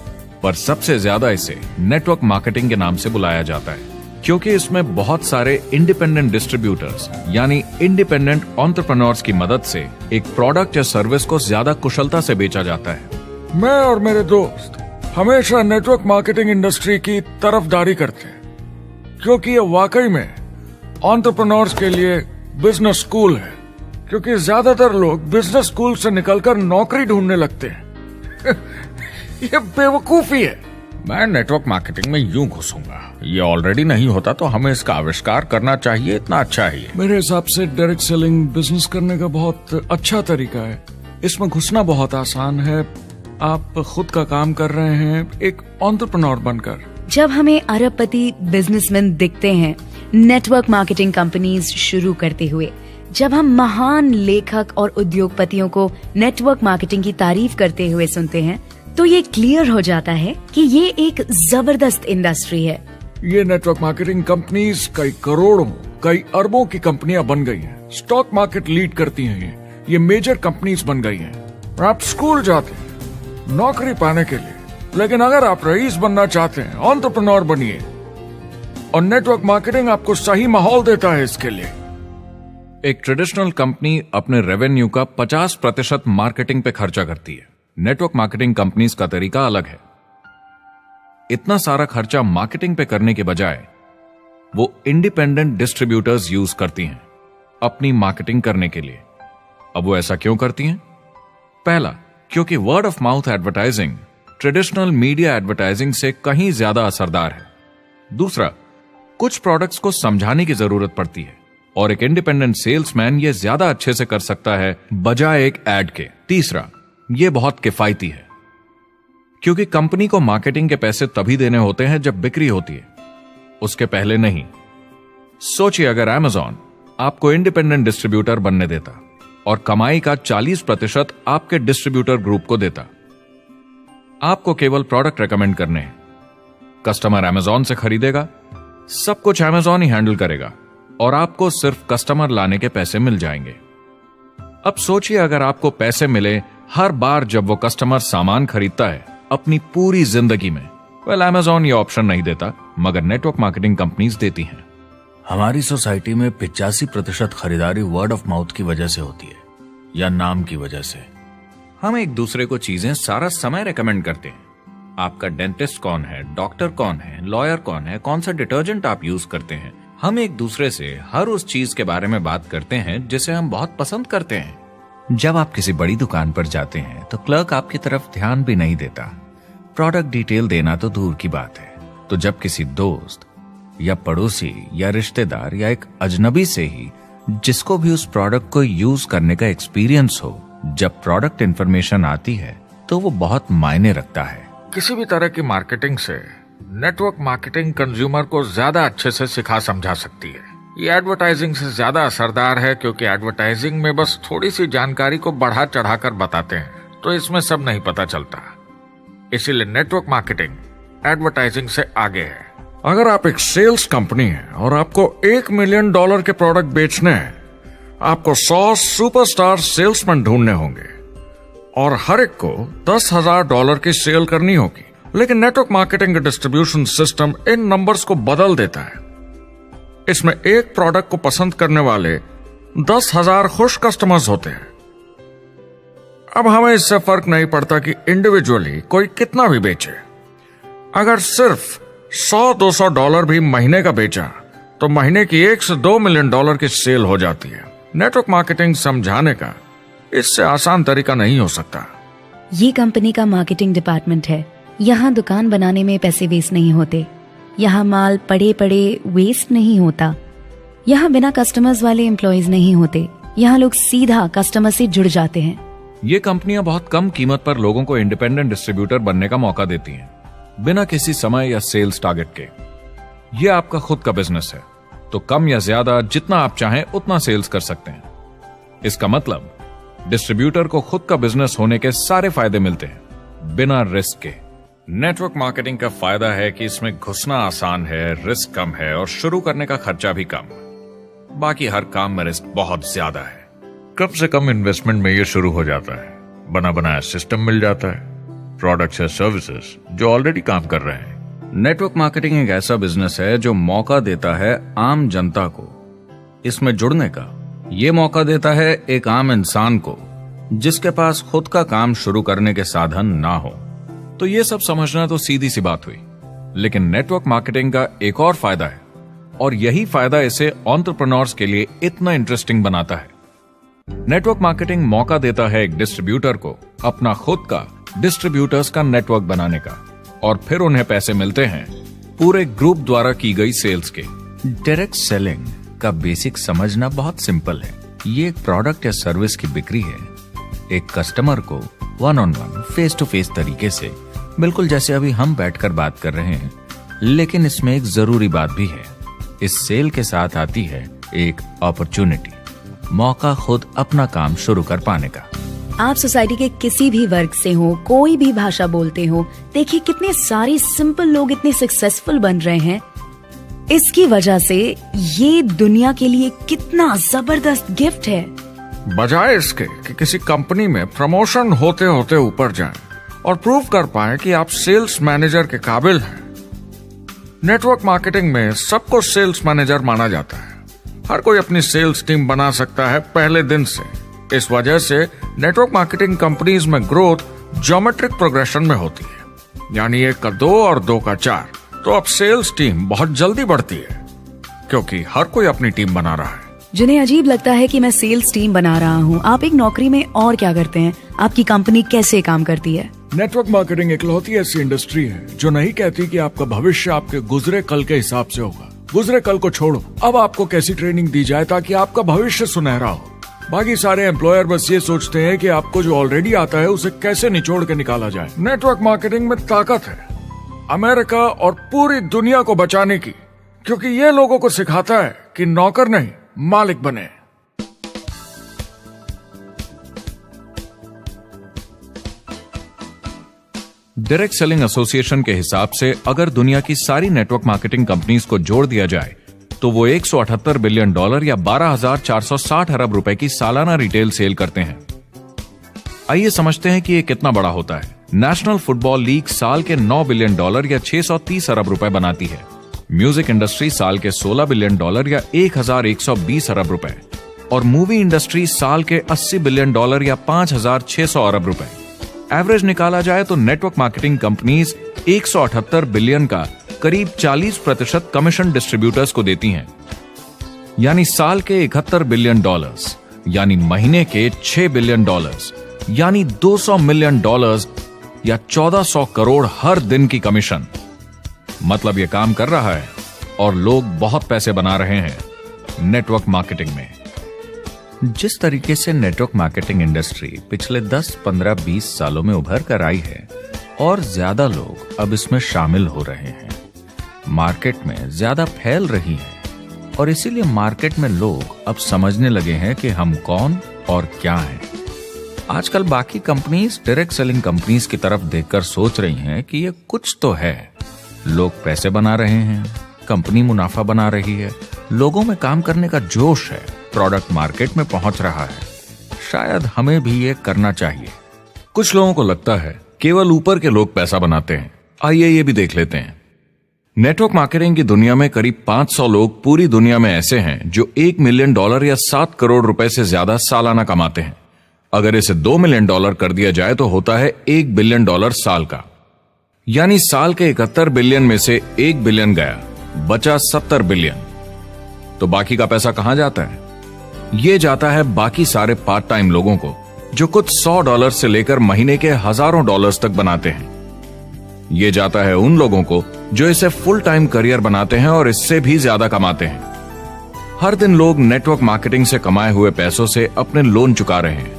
पर सबसे ज्यादा इसे नेटवर्क मार्केटिंग के नाम से बुलाया जाता है, क्योंकि इसमें बहुत सारे इंडिपेंडेंट डिस्ट्रीब्यूटर्स यानी इंडिपेंडेंट एंटरप्रेन्योर्स की मदद से एक प्रोडक्ट या सर्विस को ज्यादा कुशलता से बेचा जाता है। मैं और मेरे दोस्त हमेशा नेटवर्क मार्केटिंग इंडस्ट्री की तरफदारी करते हैं, क्योंकि ये वाकई में एंटरप्रेन्योर्स के लिए बिजनेस स्कूल है। क्योंकि ज्यादातर लोग बिजनेस स्कूल से निकलकर नौकरी ढूंढने लगते हैं। ये बेवकूफी है। मैं नेटवर्क मार्केटिंग में यूं घुसूंगा, ये ऑलरेडी नहीं होता तो हमें इसका आविष्कार करना चाहिए, इतना अच्छा ही है। मेरे हिसाब से डायरेक्ट सेलिंग बिजनेस करने का बहुत अच्छा तरीका है। इसमें घुसना बहुत आसान है। आप खुद का काम कर रहे हैं एक एंटरप्रेन्योर बनकर। जब हमें अरबपति बिजनेसमैन दिखते हैं नेटवर्क मार्केटिंग कंपनीज शुरू करते हुए, जब हम महान लेखक और उद्योगपतियों को नेटवर्क मार्केटिंग की तारीफ करते हुए सुनते हैं तो ये क्लियर हो जाता है कि ये एक जबरदस्त इंडस्ट्री है। ये नेटवर्क मार्केटिंग कंपनीज कई करोड़ों, कई अरबों की कंपनियां बन गई हैं। स्टॉक मार्केट लीड करती हैं ये मेजर कंपनीज बन गई हैं। आप स्कूल जाते हैं नौकरी पाने के लिए, लेकिन अगर आप रईस बनना चाहते हैं, एंटरप्रेन्योर बनिए, और नेटवर्क मार्केटिंग आपको सही माहौल देता है इसके लिए। एक ट्रेडिशनल कंपनी अपने रेवेन्यू का 50% मार्केटिंग पे खर्चा करती है। नेटवर्क मार्केटिंग कंपनीज का तरीका अलग है। इतना सारा खर्चा मार्केटिंग पे करने के बजाय वो इंडिपेंडेंट डिस्ट्रीब्यूटर्स यूज करती हैं अपनी मार्केटिंग करने के लिए। अब वो ऐसा क्यों करती हैं? पहला, क्योंकि word of mouth advertising traditional media advertising से कहीं ज्यादा असरदार है। दूसरा, कुछ प्रोडक्ट्स को समझाने की जरूरत पड़ती है और एक इंडिपेंडेंट सेल्समैन ये ज्यादा अच्छे से कर सकता है बजाय एक एड के। तीसरा, ये बहुत किफायती है क्योंकि कंपनी को मार्केटिंग के पैसे तभी देने होते हैं जब बिक्री होती है, उसके पहले नहीं। सोचिए अगर Amazon आपको इंडिपेंडेंट डिस्ट्रीब्यूटर बनने देता और कमाई का 40% आपके डिस्ट्रीब्यूटर ग्रुप को देता। आपको केवल प्रोडक्ट रेकमेंड करने हैं, कस्टमर Amazon से खरीदेगा, सब कुछ Amazon ही हैंडल करेगा और आपको सिर्फ कस्टमर लाने के पैसे मिल जाएंगे। अब सोचिए अगर आपको पैसे मिले हर बार जब वो कस्टमर सामान खरीदता है अपनी पूरी जिंदगी में। Amazon ये ऑप्शन नहीं देता, मगर नेटवर्क मार्केटिंग कंपनीज देती हैं। हमारी सोसाइटी में 85% खरीदारी वर्ड ऑफ माउथ की वजह से होती है या नाम की वजह से। हम एक दूसरे को चीजें सारा समय रेकमेंड करते हैं। आपका डेंटिस्ट कौन है, डॉक्टर कौन है, लॉयर कौन है, कौन सा डिटर्जेंट आप यूज करते हैं। हम एक दूसरे से हर उस चीज के बारे में बात करते हैं जिसे हम बहुत पसंद करते हैं। जब आप किसी बड़ी दुकान पर जाते हैं तो क्लर्क आपकी तरफ ध्यान भी नहीं देता, प्रोडक्ट डिटेल देना तो दूर की बात है। तो जब किसी दोस्त या पड़ोसी या रिश्तेदार या एक अजनबी से ही जिसको भी उस प्रोडक्ट को यूज करने का एक्सपीरियंस हो, जब प्रोडक्ट इंफॉर्मेशन आती है तो वो बहुत मायने रखता है। किसी भी तरह की मार्केटिंग से नेटवर्क मार्केटिंग कंज्यूमर को ज्यादा अच्छे से सिखा समझा सकती है। ये एडवर्टाइजिंग से ज्यादा असरदार है क्योंकि एडवर्टाइजिंग में बस थोड़ी सी जानकारी को बढ़ा चढ़ाकर बताते हैं, तो इसमें सब नहीं पता चलता। इसीलिए नेटवर्क मार्केटिंग एडवर्टाइजिंग से आगे है। अगर आप एक सेल्स कंपनी है और आपको $1 मिलियन के प्रोडक्ट बेचने हैं, आपको 100 सुपरस्टार सेल्समैन ढूंढने होंगे और हर एक को $10,000 की सेल करनी होगी। लेकिन नेटवर्क मार्केटिंग का डिस्ट्रीब्यूशन सिस्टम इन नंबर्स को बदल देता है। इसमें एक प्रोडक्ट को पसंद करने वाले 10,000 खुश कस्टमर्स होते हैं। अब हमें इससे फर्क नहीं पड़ता कि इंडिविजुअली कोई कितना भी बेचे। अगर सिर्फ $100-200 भी महीने का बेचा तो महीने की $1 से $2 मिलियन की सेल हो जाती है। नेटवर्क मार्केटिंग समझाने का इससे आसान तरीका नहीं हो सकता। ये कंपनी का मार्केटिंग डिपार्टमेंट है। यहाँ दुकान बनाने में पैसे वेस्ट नहीं होते, यहाँ माल पड़े पड़े वेस्ट नहीं होता, यहाँ बिना कस्टमर्स वाले एम्प्लॉयज नहीं होते, यहाँ लोग सीधा कस्टमर से जुड़ जाते हैं। ये कंपनियां बहुत कम कीमत पर लोगों को इंडिपेंडेंट डिस्ट्रीब्यूटर बनने का मौका देती हैं, बिना किसी समय या सेल्स टारगेट के। ये आपका खुद का बिजनेस है, तो कम या ज्यादा जितना आप चाहें उतना सेल्स कर सकते हैं। इसका मतलब डिस्ट्रीब्यूटर को खुद का बिजनेस होने के सारे फायदे मिलते हैं, बिना रिस्क के। नेटवर्क मार्केटिंग का फायदा है कि इसमें घुसना आसान है, रिस्क कम है और शुरू करने का खर्चा भी कम। बाकी हर काम में रिस्क बहुत ज्यादा है। कम से कम इन्वेस्टमेंट में ये शुरू हो जाता है। बना बनाया सिस्टम मिल जाता है, प्रोडक्ट्स या सर्विसेज जो ऑलरेडी काम कर रहे हैं। नेटवर्क मार्केटिंग एक ऐसा बिजनेस है जो मौका देता है आम जनता को इसमें जुड़ने का। ये मौका देता है एक आम इंसान को जिसके पास खुद का काम शुरू करने के साधन ना हो। तो ये सब समझना तो सीधी सी बात हुई, लेकिन नेटवर्क मार्केटिंग का एक और फायदा है और यही फायदा इसे एंटरप्रेन्योर्स के लिए इतना इंटरेस्टिंग बनाता है। नेटवर्क मार्केटिंग मौका देता है एक डिस्ट्रीब्यूटर को अपना खुद का डिस्ट्रीब्यूटर्स का नेटवर्क बनाने का, और फिर उन्हें पैसे मिलते हैं पूरे ग्रुप द्वारा की गई सेल्स के। डायरेक्ट सेलिंग का बेसिक समझना बहुत सिंपल है। ये एक प्रोडक्ट या सर्विस की बिक्री है, एक कस्टमर को one on one, face to face तरीके से, बिल्कुल जैसे अभी हम बैठकर बात कर रहे हैं। लेकिन इसमें एक जरूरी बात भी है, इस सेल के साथ आती है एक अपॉर्चुनिटी। मौका खुद अपना काम शुरू कर पाने का। आप सोसाइटी के किसी भी वर्ग से हो, कोई भी भाषा बोलते हो, देखिए कितने सारे सिंपल लोग इतने सक्सेसफुल बन रहे हैं। इसकी वजह से ये दुनिया के लिए कितना जबरदस्त गिफ्ट है। बजाय इसके कि किसी कंपनी में प्रमोशन होते होते ऊपर जाएं और प्रूव कर पाएं कि आप सेल्स मैनेजर के काबिल हैं, नेटवर्क मार्केटिंग में सबको सेल्स मैनेजर माना जाता है। हर कोई अपनी सेल्स टीम बना सकता है पहले दिन से। इस वजह से नेटवर्क मार्केटिंग कंपनीज में ग्रोथ ज्योमेट्रिक प्रोग्रेशन में होती है, यानी 1 का 2 और 2 का 4। तो अब सेल्स टीम बहुत जल्दी बढ़ती है क्योंकि हर कोई अपनी टीम बना रहा है। जिन्हें अजीब लगता है कि मैं सेल्स टीम बना रहा हूँ, आप एक नौकरी में और क्या करते हैं? आपकी कंपनी कैसे काम करती है? नेटवर्क मार्केटिंग इकलौती ऐसी इंडस्ट्री है जो नहीं कहती कि आपका भविष्य आपके गुजरे कल के हिसाब से होगा। गुजरे कल को छोड़ो, अब आपको कैसी ट्रेनिंग दी जाए ताकि आपका भविष्य सुनहरा हो। बाकी सारे एम्प्लॉयर बस ये सोचते हैं कि आपको जो ऑलरेडी आता है उसे कैसे निचोड़ के निकाला जाए। नेटवर्क मार्केटिंग में ताकत है अमेरिका और पूरी दुनिया को बचाने की, क्योंकि ये लोगों को सिखाता है कि नौकर नहीं मालिक बने। डायरेक्ट सेलिंग एसोसिएशन के हिसाब से अगर दुनिया की सारी नेटवर्क मार्केटिंग कंपनीज को जोड़ दिया जाए तो वो $178 बिलियन या 12,460 अरब रुपए की सालाना रिटेल सेल करते हैं। आइए समझते हैं कि ये कितना बड़ा होता है। नेशनल फुटबॉल लीग साल के $9 बिलियन या 630 अरब रुपए बनाती है। म्यूजिक इंडस्ट्री साल के $16 बिलियन या 1,120 अरब रुपए, और मूवी इंडस्ट्री साल के $80 बिलियन या 5,600 अरब रुपए। एवरेज निकाला जाए तो नेटवर्क मार्केटिंग कंपनीज 178 बिलियन का करीब 40% कमीशन डिस्ट्रीब्यूटर्स को देती हैं, यानी साल के $71 बिलियन, यानी महीने के $6 बिलियन, यानी $200 मिलियन या 1400 करोड़ हर दिन की कमीशन। मतलब ये काम कर रहा है और लोग बहुत पैसे बना रहे हैं नेटवर्क मार्केटिंग में। जिस तरीके से नेटवर्क मार्केटिंग इंडस्ट्री पिछले 10, 15, 20 सालों में उभर कर आई है और ज्यादा लोग अब इसमें शामिल हो रहे हैं, मार्केट में ज्यादा फैल रही है और इसीलिए मार्केट में लोग अब समझने लगे हैं कि हम कौन और क्या हैं। आजकल बाकी कंपनीज डायरेक्ट सेलिंग कंपनीज की तरफ देखकर सोच रही हैं कि ये कुछ तो है। लोग पैसे बना रहे हैं, कंपनी मुनाफा बना रही है, लोगों में काम करने का जोश है, प्रोडक्ट मार्केट में पहुंच रहा है, शायद हमें भी ये करना चाहिए। कुछ लोगों को लगता है केवल ऊपर के लोग पैसा बनाते हैं। आइए ये भी देख लेते हैं। नेटवर्क मार्केटिंग की दुनिया में करीब 500 लोग पूरी दुनिया में ऐसे हैं जो $1 मिलियन या 7 करोड़ रुपए से ज्यादा सालाना कमाते हैं। अगर इसे $2 मिलियन कर दिया जाए तो होता है $1 बिलियन साल का, यानी साल के 71 बिलियन में से 1 बिलियन गया, बचा 70 बिलियन। तो बाकी का पैसा कहां जाता है? ये जाता है बाकी सारे पार्ट टाइम लोगों को जो कुछ $100 से लेकर महीने के हजारों डॉलर्स तक बनाते हैं। ये जाता है उन लोगों को जो इसे फुल टाइम करियर बनाते हैं और इससे भी ज्यादा कमाते हैं। हर दिन लोग नेटवर्क मार्केटिंग से कमाए हुए पैसों से अपने लोन चुका रहे हैं,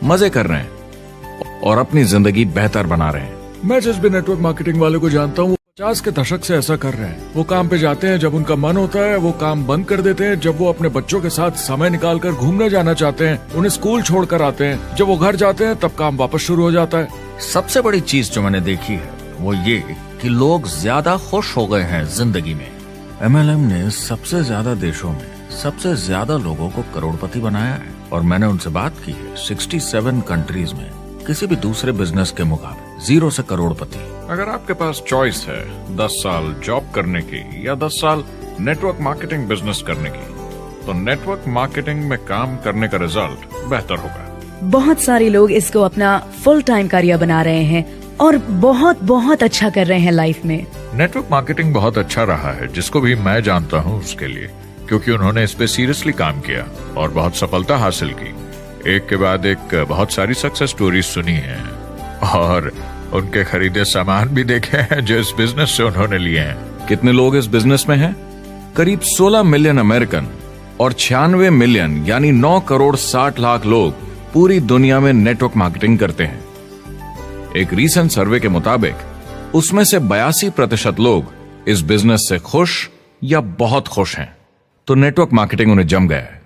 मजे कर रहे हैं और अपनी जिंदगी बेहतर बना रहे हैं। मैं जिस भी नेटवर्क मार्केटिंग वाले को जानता हूँ 50 के दशक से ऐसा कर रहे हैं। वो काम पे जाते हैं जब उनका मन होता है, वो काम बंद कर देते हैं जब वो अपने बच्चों के साथ समय निकालकर घूमने जाना चाहते हैं, उन्हें स्कूल छोड़कर आते हैं, जब वो घर जाते हैं तब काम वापस शुरू हो जाता है। सबसे बड़ी चीज जो मैंने देखी है वो ये कि लोग ज्यादा खुश हो गए हैं जिंदगी में। MLM ने सबसे ज्यादा देशों में सबसे ज्यादा लोगों को करोड़पति बनाया है और मैंने उनसे बात की है 67 कंट्रीज में किसी भी दूसरे बिजनेस के मुकाबले 0 से करोड़पति। अगर आपके पास चॉइस है 10 साल जॉब करने की या 10 साल नेटवर्क मार्केटिंग बिजनेस करने की, तो नेटवर्क मार्केटिंग में काम करने का रिजल्ट बेहतर होगा। बहुत सारे लोग इसको अपना फुल टाइम करियर बना रहे हैं और बहुत बहुत अच्छा कर रहे हैं लाइफ में। नेटवर्क मार्केटिंग बहुत अच्छा रहा है, जिसको भी मैं जानता हूँ उसके लिए, क्योंकि उन्होंने इस पे सीरियसली काम किया और बहुत सफलता हासिल की। एक के बाद एक बहुत सारी सक्सेस स्टोरीज सुनी है और उनके खरीदे सामान भी देखे हैं जो इस बिजनेस से उन्होंने लिए हैं। कितने लोग इस बिजनेस में हैं? करीब 16 मिलियन अमेरिकन और 96 मिलियन यानी 9 करोड़ 60 लाख लोग पूरी दुनिया में नेटवर्क मार्केटिंग करते हैं। एक रीसेंट सर्वे के मुताबिक उसमें से 82% लोग इस बिजनेस से खुश या बहुत खुश हैं। तो नेटवर्क मार्केटिंग उन्हें जम गया है।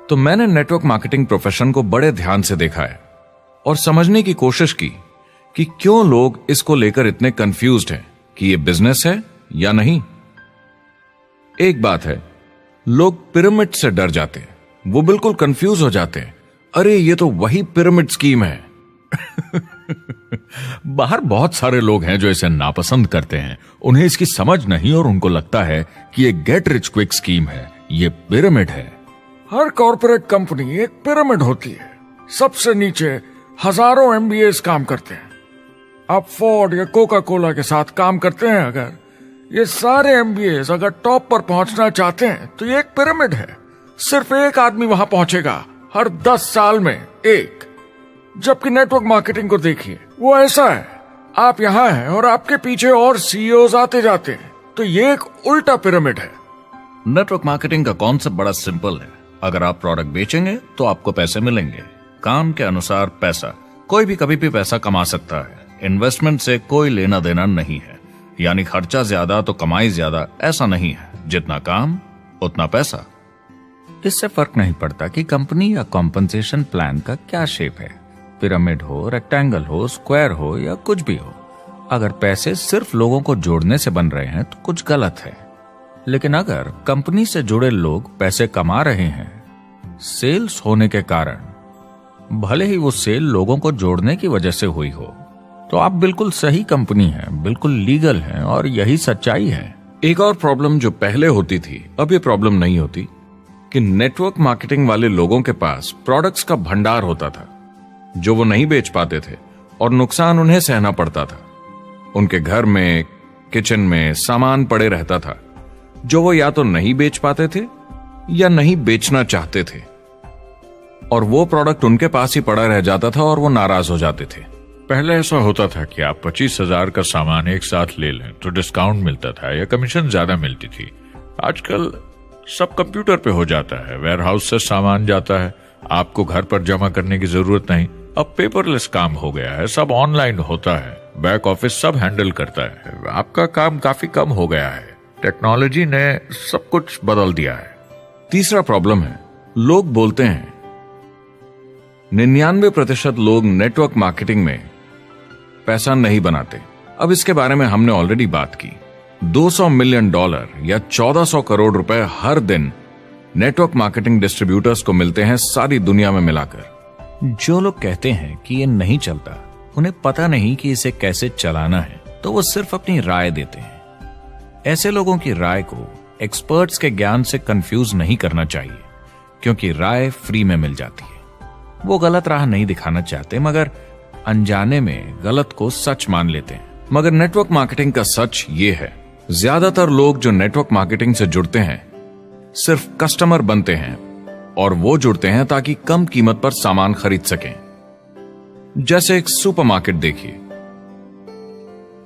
तो मैंने नेटवर्क मार्केटिंग प्रोफेशन को बड़े ध्यान से देखा है और समझने की कोशिश की कि क्यों लोग इसको लेकर इतने कंफ्यूज्ड हैं कि ये बिजनेस है या नहीं। एक बात है, लोग पिरामिड से डर जाते हैं, वो बिल्कुल कंफ्यूज हो जाते हैं। अरे ये तो वही पिरामिड स्कीम है। बाहर बहुत सारे लोग हैं जो इसे नापसंद करते हैं, उन्हें इसकी समझ नहीं और उनको लगता है कि ये गेट रिच क्विक स्कीम है, ये पिरामिड है। हर कॉर्पोरेट कंपनी एक पिरामिड होती है। सबसे नीचे हजारों एमबीएस काम करते हैं। आप फोर्ड या कोका कोला के साथ काम करते हैं, अगर ये सारे एमबीएस अगर टॉप पर पहुंचना चाहते हैं तो ये एक पिरामिड है। सिर्फ एक आदमी वहां पहुंचेगा हर 10 साल में एक। जबकि नेटवर्क मार्केटिंग को देखिए, वो ऐसा है, आप यहां हैं और आपके पीछे और सीईओज आते जाते हैं, तो ये एक उल्टा पिरामिड है। नेटवर्क मार्केटिंग का कॉन्सेप्ट बड़ा सिंपल है। अगर आप प्रोडक्ट बेचेंगे तो आपको पैसे मिलेंगे, काम के अनुसार पैसा। कोई भी कभी भी पैसा कमा सकता है, इन्वेस्टमेंट से कोई लेना देना नहीं है। यानी खर्चा ज्यादा तो कमाई ज्यादा, ऐसा नहीं है। जितना काम उतना पैसा। इससे फर्क नहीं पड़ता कि कंपनी या कॉम्पनसेशन प्लान का क्या शेप है, पिरामिड हो, रेक्टेंगल हो, स्क्वायर हो या कुछ भी हो। अगर पैसे सिर्फ लोगों को जोड़ने से बन रहे हैं तो कुछ गलत है। लेकिन अगर कंपनी से जुड़े लोग पैसे कमा रहे हैं सेल्स होने के कारण, भले ही वो सेल लोगों को जोड़ने की वजह से हुई हो, तो आप बिल्कुल सही कंपनी है, बिल्कुल लीगल है और यही सच्चाई है। एक और प्रॉब्लम जो पहले होती थी, अब ये प्रॉब्लम नहीं होती कि नेटवर्क मार्केटिंग वाले लोगों के पास प्रोडक्ट्स का भंडार होता था जो वो नहीं बेच पाते थे और नुकसान उन्हें सहना पड़ता था। उनके घर में, किचन में सामान पड़े रहता था जो वो या तो नहीं बेच पाते थे या नहीं बेचना चाहते थे, और वो प्रोडक्ट उनके पास ही पड़ा रह जाता था और वो नाराज हो जाते थे। पहले ऐसा होता था कि आप 25,000 का सामान एक साथ ले लें तो डिस्काउंट मिलता था या कमीशन ज्यादा मिलती थी। आजकल सब कंप्यूटर पे हो जाता है, वेयर हाउस से सामान जाता है, आपको घर पर जमा करने की जरूरत नहीं। अब पेपरलेस काम हो गया है, सब ऑनलाइन होता है, बैक ऑफिस सब हैंडल करता है। आपका काम काफी कम हो गया है, टेक्नोलॉजी ने सब कुछ बदल दिया है। तीसरा प्रॉब्लम है, लोग बोलते हैं 99% लोग नेटवर्क मार्केटिंग में पैसा नहीं बनाते। अब इसके बारे में हमने ऑलरेडी बात की। $200 मिलियन या 1400 करोड़ रुपए हर दिन नेटवर्क मार्केटिंग डिस्ट्रीब्यूटर्स को मिलते हैं सारी दुनिया में मिलाकर। जो लोग कहते हैं कि ये नहीं चलता, उन्हें पता नहीं कि इसे कैसे चलाना है, तो वो सिर्फ अपनी राय देते हैं। ऐसे लोगों की राय को एक्सपर्ट्स के ज्ञान से कंफ्यूज नहीं करना चाहिए, क्योंकि राय फ्री में मिल जाती है। वो गलत राह नहीं दिखाना चाहते, मगर अनजाने में गलत को सच मान लेते हैं। मगर नेटवर्क मार्केटिंग का सच ये है, ज्यादातर लोग जो नेटवर्क मार्केटिंग से जुड़ते हैं सिर्फ कस्टमर बनते हैं, और वो जुड़ते हैं ताकि कम कीमत पर सामान खरीद सकें। जैसे एक सुपरमार्केट देखिए,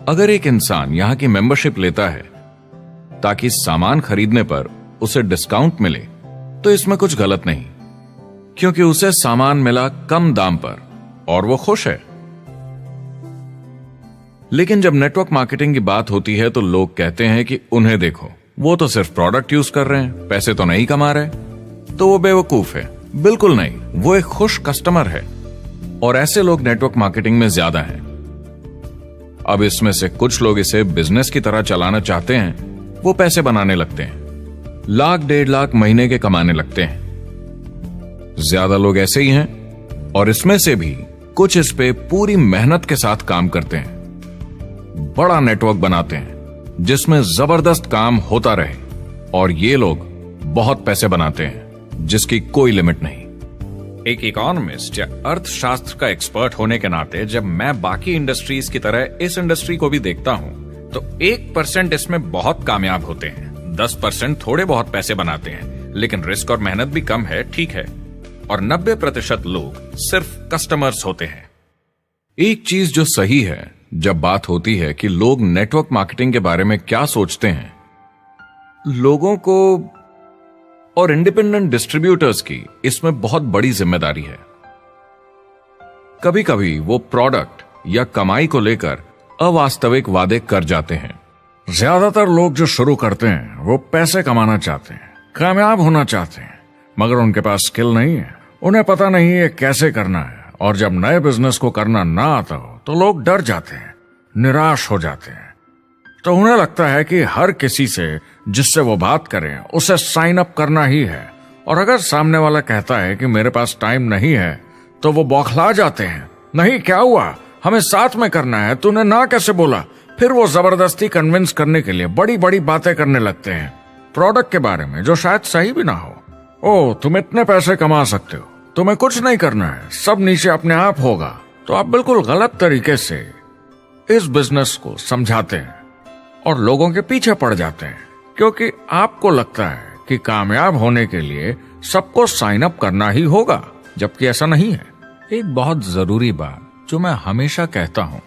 अगर एक इंसान यहां की मेंबरशिप लेता है ताकि सामान खरीदने पर उसे डिस्काउंट मिले, तो इसमें कुछ गलत नहीं, क्योंकि उसे सामान मिला कम दाम पर और वो खुश है। लेकिन जब नेटवर्क मार्केटिंग की बात होती है तो लोग कहते हैं कि उन्हें देखो, वो तो सिर्फ प्रोडक्ट यूज कर रहे हैं, पैसे तो नहीं कमा रहे, तो वो बेवकूफ है। बिल्कुल नहीं, वो एक खुश कस्टमर है, और ऐसे लोग नेटवर्क मार्केटिंग में ज्यादा हैं। अब इसमें से कुछ लोग इसे बिजनेस की तरह चलाना चाहते हैं, वो पैसे बनाने लगते हैं, लाख 1.5 लाख महीने के कमाने लगते हैं। ज्यादा लोग ऐसे ही हैं, और इसमें से भी कुछ इस पे पूरी मेहनत के साथ काम करते हैं, बड़ा नेटवर्क बनाते हैं जिसमें जबरदस्त काम होता रहे, और ये लोग बहुत पैसे बनाते हैं जिसकी कोई लिमिट नहीं। एक इकोनॉमिस्ट या अर्थशास्त्र का एक्सपर्ट होने के नाते जब मैं बाकी इंडस्ट्रीज की तरह इस इंडस्ट्री को भी देखता हूं, तो 1% इसमें बहुत कामयाब होते हैं, 10% थोड़े बहुत पैसे बनाते हैं, लेकिन रिस्क और मेहनत भी कम है, ठीक है, और 90% लोग सिर्फ कस्टमर्स होते हैं। एक चीज जो सही है जब बात होती है कि लोग नेटवर्क मार्केटिंग के बारे में क्या सोचते हैं, लोगों को और इंडिपेंडेंट डिस्ट्रीब्यूटर्स की इसमें बहुत बड़ी जिम्मेदारी है। कभी कभी वो प्रोडक्ट या कमाई को लेकर अवास्तविक वादे कर जाते हैं। ज्यादातर लोग जो शुरू करते हैं वो पैसे कमाना चाहते हैं, कामयाब होना चाहते हैं, मगर उनके पास स्किल नहीं है, उन्हें पता नहीं है कैसे करना है। और जब नए बिजनेस को करना ना आता हो तो लोग डर जाते हैं, निराश हो जाते हैं। तो उन्हें लगता है कि हर किसी से जिससे वो बात करें उसे साइन अप करना ही है। और अगर सामने वाला कहता है कि मेरे पास टाइम नहीं है तो वो बौखला जाते हैं। नहीं, क्या हुआ, हमें साथ में करना है, तूने ना कैसे बोला। फिर वो जबरदस्ती कन्विंस करने के लिए बड़ी बड़ी बातें करने लगते हैं प्रोडक्ट के बारे में, जो शायद सही भी ना हो। ओ, तुम इतने पैसे कमा सकते हो, तुम्हें कुछ नहीं करना है, सब नीचे अपने आप होगा। तो आप बिल्कुल गलत तरीके से इस बिजनेस को समझाते हैं और लोगों के पीछे पड़ जाते हैं, क्योंकि आपको लगता है कि कामयाब होने के लिए सबको साइन अप करना ही होगा, जबकि ऐसा नहीं है। एक बहुत जरूरी बात जो मैं हमेशा कहता हूं,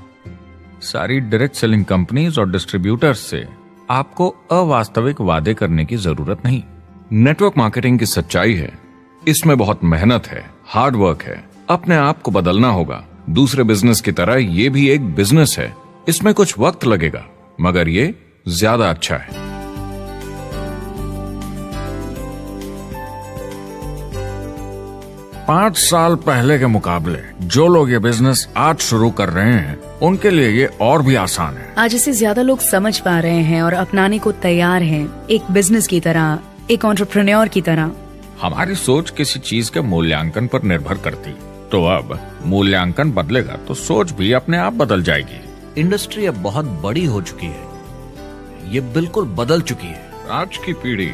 सारी डायरेक्ट सेलिंग कंपनीज और डिस्ट्रीब्यूटर्स से आपको अवास्तविक वादे करने की जरूरत नहीं। नेटवर्क मार्केटिंग की सच्चाई है, इसमें बहुत मेहनत है, हार्ड वर्क है, अपने आप को बदलना होगा। दूसरे बिजनेस की तरह ये भी एक बिजनेस है, इसमें कुछ वक्त लगेगा मगर ये ज्यादा अच्छा है। 5 साल पहले के मुकाबले जो लोग ये बिजनेस आज शुरू कर रहे हैं उनके लिए ये और भी आसान है। आज इसे ज्यादा लोग समझ पा रहे हैं और अपनाने को तैयार हैं, एक बिजनेस की तरह, एक एंटरप्रेन्योर की तरह। हमारी सोच किसी चीज के मूल्यांकन पर निर्भर करती, तो अब मूल्यांकन बदलेगा तो सोच भी अपने आप बदल जाएगी। इंडस्ट्री अब बहुत बड़ी हो चुकी है, ये बिल्कुल बदल चुकी है। आज की पीढ़ी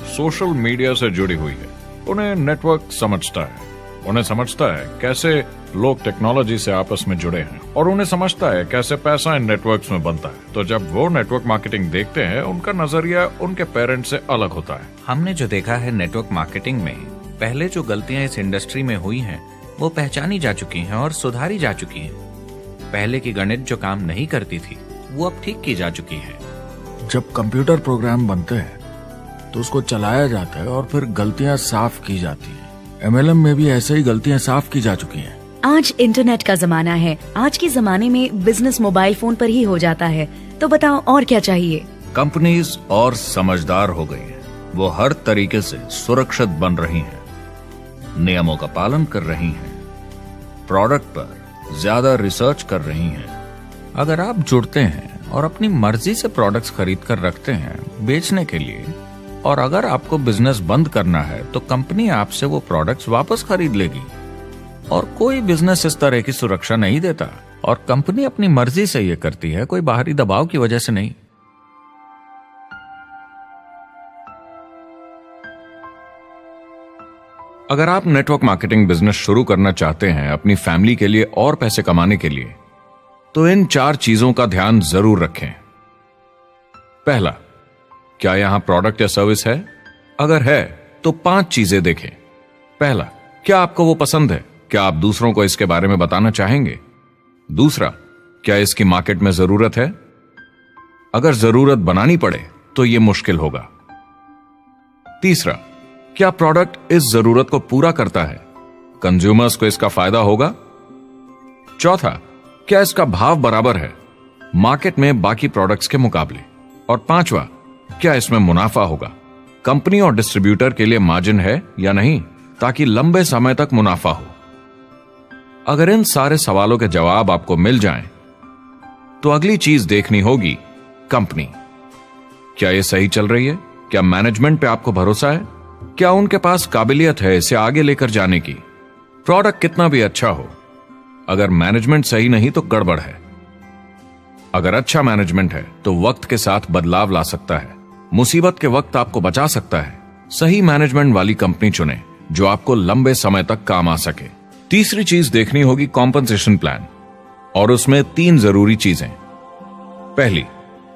सोशल मीडिया से जुड़ी हुई है, उन्हें नेटवर्क समझता है, उन्हें समझता है कैसे लोग टेक्नोलॉजी से आपस में जुड़े हैं और उन्हें समझता है कैसे पैसा इन नेटवर्क्स में बनता है। तो जब वो नेटवर्क मार्केटिंग देखते हैं, उनका नजरिया उनके पेरेंट्स से अलग होता है। हमने जो देखा है नेटवर्क मार्केटिंग में, पहले जो गलतियां इस इंडस्ट्री में हुई हैं वो पहचानी जा चुकी हैं और सुधारी जा चुकी हैं। पहले की गणित जो काम नहीं करती थी वो अब ठीक की जा चुकी है। जब कंप्यूटर प्रोग्राम बनते हैं तो उसको चलाया जाता है और फिर गलतियां साफ की जाती हैं। MLM में भी ऐसे ही गलतियां साफ की जा चुकी हैं। आज इंटरनेट का जमाना है, आज के जमाने में बिजनेस मोबाइल फोन पर ही हो जाता है। तो बताओ और क्या चाहिए। कंपनीज और समझदार हो गई हैं, वो हर तरीके से सुरक्षित बन रही हैं, नियमों का पालन कर रही हैं, प्रोडक्ट पर ज्यादा रिसर्च कर रही हैं। अगर आप जुड़ते हैं और अपनी मर्जी से प्रोडक्ट्स खरीद कर रखते हैं बेचने के लिए, और अगर आपको बिजनेस बंद करना है तो कंपनी आपसे वो प्रोडक्ट्स वापस खरीद लेगी। और कोई बिजनेस इस तरह की सुरक्षा नहीं देता, और कंपनी अपनी मर्जी से ये करती है, कोई बाहरी दबाव की वजह से नहीं। अगर आप नेटवर्क मार्केटिंग बिजनेस शुरू करना चाहते हैं अपनी फैमिली के लिए और पैसे कमाने के लिए, तो इन 4 चीजों का ध्यान जरूर रखें। पहला, क्या यहां प्रोडक्ट या सर्विस है? अगर है तो 5 चीजें देखें। पहला, क्या आपको वो पसंद है? क्या आप दूसरों को इसके बारे में बताना चाहेंगे? दूसरा, क्या इसकी मार्केट में जरूरत है? अगर जरूरत बनानी पड़े तो यह मुश्किल होगा। तीसरा, क्या प्रोडक्ट इस जरूरत को पूरा करता है? कंज्यूमर्स को इसका फायदा होगा? चौथा, क्या इसका भाव बराबर है मार्केट में बाकी प्रोडक्ट्स के मुकाबले? और पांचवा, क्या इसमें मुनाफा होगा? कंपनी और डिस्ट्रीब्यूटर के लिए मार्जिन है या नहीं, ताकि लंबे समय तक मुनाफा हो। अगर इन सारे सवालों के जवाब आपको मिल जाएं, तो अगली चीज देखनी होगी कंपनी। क्या यह सही चल रही है? क्या मैनेजमेंट पे आपको भरोसा है? क्या उनके पास काबिलियत है इसे आगे लेकर जाने की? प्रोडक्ट कितना भी अच्छा हो, अगर मैनेजमेंट सही नहीं तो गड़बड़ है। अगर अच्छा मैनेजमेंट है तो वक्त के साथ बदलाव ला सकता है, मुसीबत के वक्त आपको बचा सकता है। सही मैनेजमेंट वाली कंपनी चुने जो आपको लंबे समय तक काम आ सके। तीसरी चीज देखनी होगी कॉम्पनसेशन प्लान, और उसमें 3 जरूरी चीजें। पहली,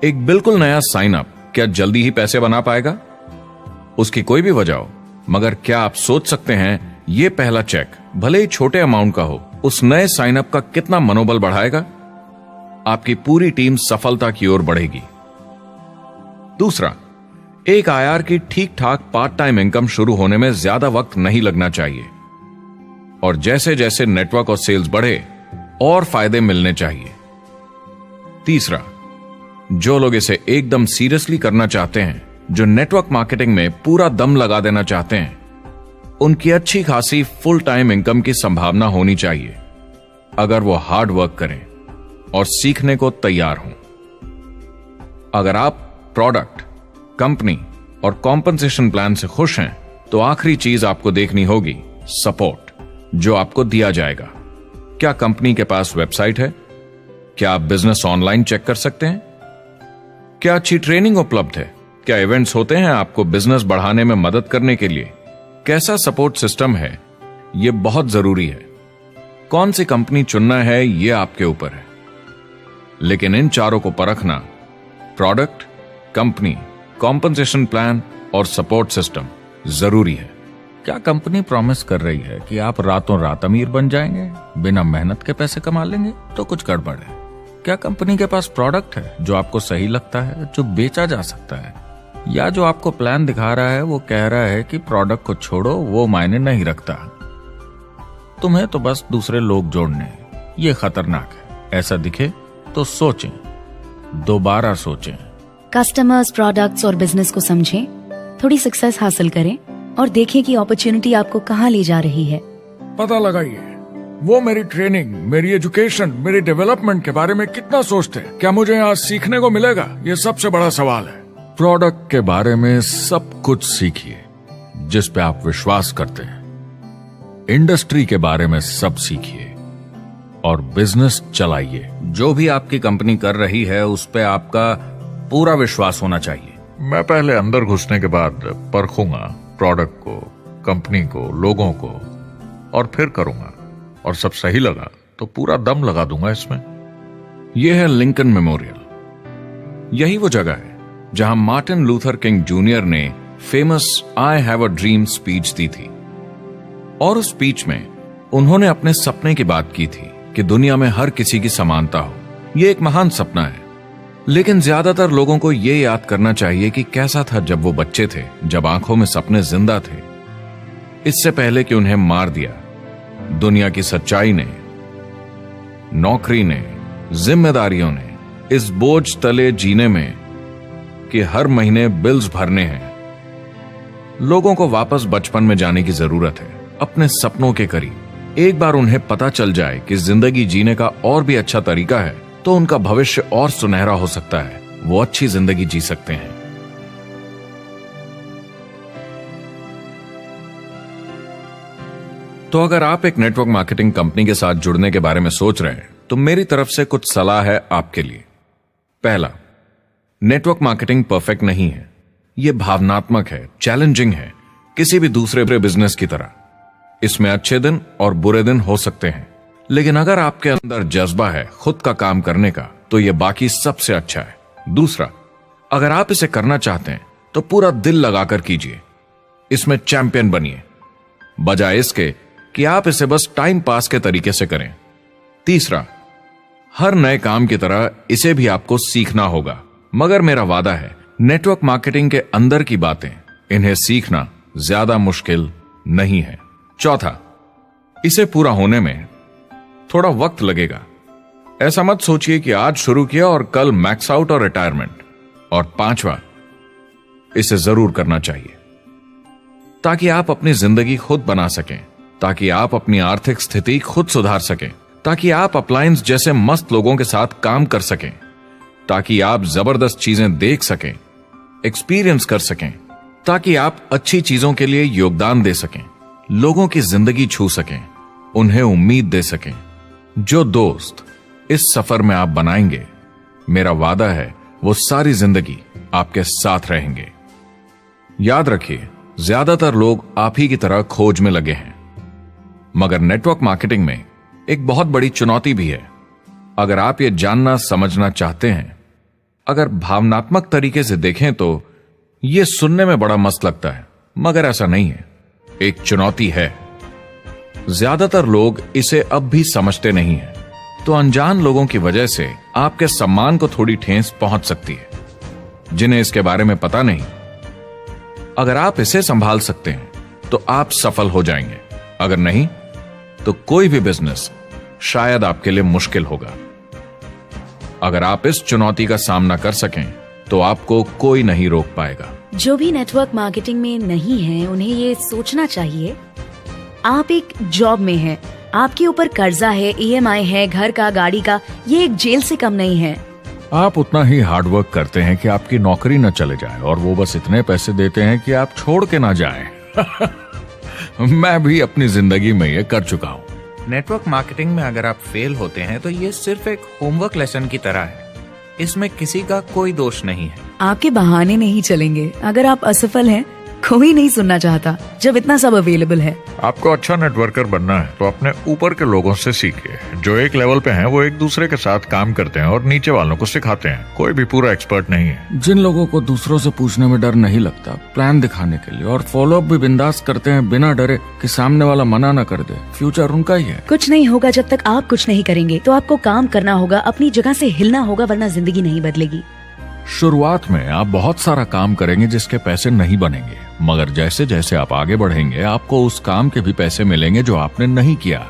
एक बिल्कुल नया साइन अप क्या जल्दी ही पैसे बना पाएगा? उसकी कोई भी वजह हो, मगर क्या आप सोच सकते हैं ये पहला चेक, भले ही छोटे अमाउंट का हो, उस नए साइन अप का कितना मनोबल बढ़ाएगा? आपकी पूरी टीम सफलता की ओर बढ़ेगी। दूसरा, एक IR की ठीक ठाक पार्ट टाइम इनकम शुरू होने में ज्यादा वक्त नहीं लगना चाहिए, और जैसे जैसे नेटवर्क और सेल्स बढ़े और फायदे मिलने चाहिए। तीसरा, जो लोग इसे एकदम सीरियसली करना चाहते हैं, जो नेटवर्क मार्केटिंग में पूरा दम लगा देना चाहते हैं, उनकी अच्छी खासी फुल टाइम इनकम की संभावना होनी चाहिए अगर वो हार्ड वर्क करें और सीखने को तैयार हों। अगर आप प्रोडक्ट, कंपनी और कॉम्पनसेशन प्लान से खुश हैं तो आखिरी चीज आपको देखनी होगी सपोर्ट जो आपको दिया जाएगा। क्या कंपनी के पास वेबसाइट है? क्या आप बिजनेस ऑनलाइन चेक कर सकते हैं? क्या अच्छी ट्रेनिंग उपलब्ध है? क्या इवेंट्स होते हैं आपको बिजनेस बढ़ाने में मदद करने के लिए? कैसा सपोर्ट सिस्टम है? यह बहुत जरूरी है। कौन सी कंपनी चुनना है यह आपके ऊपर है, लेकिन इन चारों को परखना, प्रोडक्ट, कंपनी, कॉम्पनसेशन प्लान और सपोर्ट सिस्टम, जरूरी है। क्या कंपनी प्रॉमिस कर रही है कि आप रातों रात अमीर बन जाएंगे, बिना मेहनत के पैसे कमा लेंगे? तो कुछ गड़बड़ है। क्या कंपनी के पास प्रोडक्ट है जो आपको सही लगता है, जो बेचा जा सकता है? या जो आपको प्लान दिखा रहा है वो कह रहा है कि प्रोडक्ट को छोड़ो, वो मायने नहीं रखता, तुम्हें तो बस दूसरे लोग जोड़ने हैं। ये खतरनाक है। ऐसा दिखे तो सोचें, दोबारा सोचें। कस्टमर्स, प्रोडक्ट्स और बिजनेस को समझें, थोड़ी सक्सेस हासिल करें और देखें कि अपॉर्चुनिटी आपको कहां ले जा रही है। पता लगाइए वो मेरी ट्रेनिंग, मेरी एजुकेशन, मेरी डेवलपमेंट के बारे में कितना सोचते हैं। क्या मुझे यहाँ सीखने को मिलेगा? ये सबसे बड़ा सवाल है। प्रोडक्ट के बारे में सब कुछ सीखिए जिस पे आप विश्वास करते हैं। इंडस्ट्री के बारे में सब सीखिए और बिजनेस चलाइए। जो भी आपकी कंपनी कर रही है उस पे आपका पूरा विश्वास होना चाहिए। मैं पहले अंदर घुसने के बाद परखूंगा प्रोडक्ट को, कंपनी को, लोगों को, और फिर करूंगा। और सब सही लगा तो पूरा दम लगा दूंगा इसमें। यह है लिंकन मेमोरियल। यही वो जगह है जहां मार्टिन लूथर किंग जूनियर ने famous I have a dream speech दी थी। और उस स्पीच में उन्होंने अपने सपने की बात की थी कि दुनिया में हर किसी की समानता हो। यह एक महान सपना है, लेकिन ज्यादातर लोगों को यह याद करना चाहिए कि कैसा था जब वो बच्चे थे, जब आंखों में सपने जिंदा थे, इससे पहले कि उन्हें मार दिया दुनिया की सच्चाई ने, नौकरी ने, जिम्मेदारियों ने, इस बोझ तले जीने में कि हर महीने बिल्स भरने हैं। लोगों को वापस बचपन में जाने की जरूरत है, अपने सपनों के करीब। एक बार उन्हें पता चल जाए कि जिंदगी जीने का और भी अच्छा तरीका है तो उनका भविष्य और सुनहरा हो सकता है। वो अच्छी जिंदगी जी सकते हैं। तो अगर आप एक नेटवर्क मार्केटिंग कंपनी के साथ जुड़ने के बारे में सोच रहे हैं तो मेरी तरफ से कुछ सलाह है आपके लिए। पहला, नेटवर्क मार्केटिंग परफेक्ट नहीं है। यह भावनात्मक है, चैलेंजिंग है, किसी भी दूसरे बिजनेस की तरह। इसमें अच्छे दिन और बुरे दिन हो सकते हैं, लेकिन अगर आपके अंदर जज्बा है खुद का काम करने का तो यह बाकी सबसे अच्छा है। दूसरा, अगर आप इसे करना चाहते हैं तो पूरा दिल लगाकर कीजिए, इसमें चैंपियन बनिए, बजाय इसके कि आप इसे बस टाइम पास के तरीके से करें। तीसरा, हर नए काम की तरह इसे भी आपको सीखना होगा, मगर मेरा वादा है नेटवर्क मार्केटिंग के अंदर की बातें, इन्हें सीखना ज्यादा मुश्किल नहीं है। चौथा, इसे पूरा होने में थोड़ा वक्त लगेगा। ऐसा मत सोचिए कि आज शुरू किया और कल मैक्स आउट और रिटायरमेंट। और पांचवा, इसे जरूर करना चाहिए ताकि आप अपनी जिंदगी खुद बना सकें, ताकि आप अपनी आर्थिक स्थिति खुद सुधार सकें, ताकि आप अप्लायंस जैसे मस्त लोगों के साथ काम कर सकें, ताकि आप जबरदस्त चीजें देख सकें, एक्सपीरियंस कर सकें, ताकि आप अच्छी चीजों के लिए योगदान दे सकें, लोगों की जिंदगी छू सकें, उन्हें उम्मीद दे सकें। जो दोस्त इस सफर में आप बनाएंगे, मेरा वादा है वो सारी जिंदगी आपके साथ रहेंगे। याद रखिए, ज्यादातर लोग आप ही की तरह खोज में लगे हैं, मगर नेटवर्क मार्केटिंग में एक बहुत बड़ी चुनौती भी है। अगर आप ये जानना समझना चाहते हैं, अगर भावनात्मक तरीके से देखें तो यह सुनने में बड़ा मस्त लगता है, मगर ऐसा नहीं है। एक चुनौती है। ज्यादातर लोग इसे अब भी समझते नहीं हैं, तो अनजान लोगों की वजह से आपके सम्मान को थोड़ी ठेस पहुंच सकती है, जिन्हें इसके बारे में पता नहीं। अगर आप इसे संभाल सकते हैं तो आप सफल हो जाएंगे, अगर नहीं तो कोई भी बिजनेस शायद आपके लिए मुश्किल होगा। अगर आप इस चुनौती का सामना कर सकें तो आपको कोई नहीं रोक पाएगा। जो भी नेटवर्क मार्केटिंग में नहीं है उन्हें ये सोचना चाहिए आप एक जॉब में हैं, आपके ऊपर कर्जा है, EMI है, घर का, गाड़ी का, ये एक जेल से कम नहीं है। आप उतना ही हार्ड वर्क करते हैं कि आपकी नौकरी न चले जाए और वो बस इतने पैसे देते हैं कि आप छोड़ के ना जाएं। मैं भी अपनी जिंदगी में ये कर चुका हूँ। नेटवर्क मार्केटिंग में अगर आप फेल होते हैं तो ये सिर्फ एक होमवर्क लेसन की तरह है। इसमें किसी का कोई दोष नहीं है। आपके बहाने नहीं चलेंगे। अगर आप असफल हैं, कोई नहीं सुनना चाहता जब इतना सब अवेलेबल है। आपको अच्छा नेटवर्कर बनना है तो अपने ऊपर के लोगों से सीखिए। जो एक लेवल पे हैं वो एक दूसरे के साथ काम करते हैं और नीचे वालों को सिखाते हैं। कोई भी पूरा एक्सपर्ट नहीं है। जिन लोगों को दूसरों से पूछने में डर नहीं लगता, प्लान दिखाने के लिए और फॉलो अप भी बिंदास करते हैं बिना डरे कि सामने वाला मना न कर दे, फ्यूचर उनका ही है। कुछ नहीं होगा जब तक आप कुछ नहीं करेंगे। तो आपको काम करना होगा, अपनी जगह से हिलना होगा, वरना जिंदगी नहीं बदलेगी। शुरुआत में आप बहुत सारा काम करेंगे जिसके पैसे नहीं बनेंगे, मगर जैसे जैसे आप आगे बढ़ेंगे आपको उस काम के भी पैसे मिलेंगे जो आपने नहीं किया।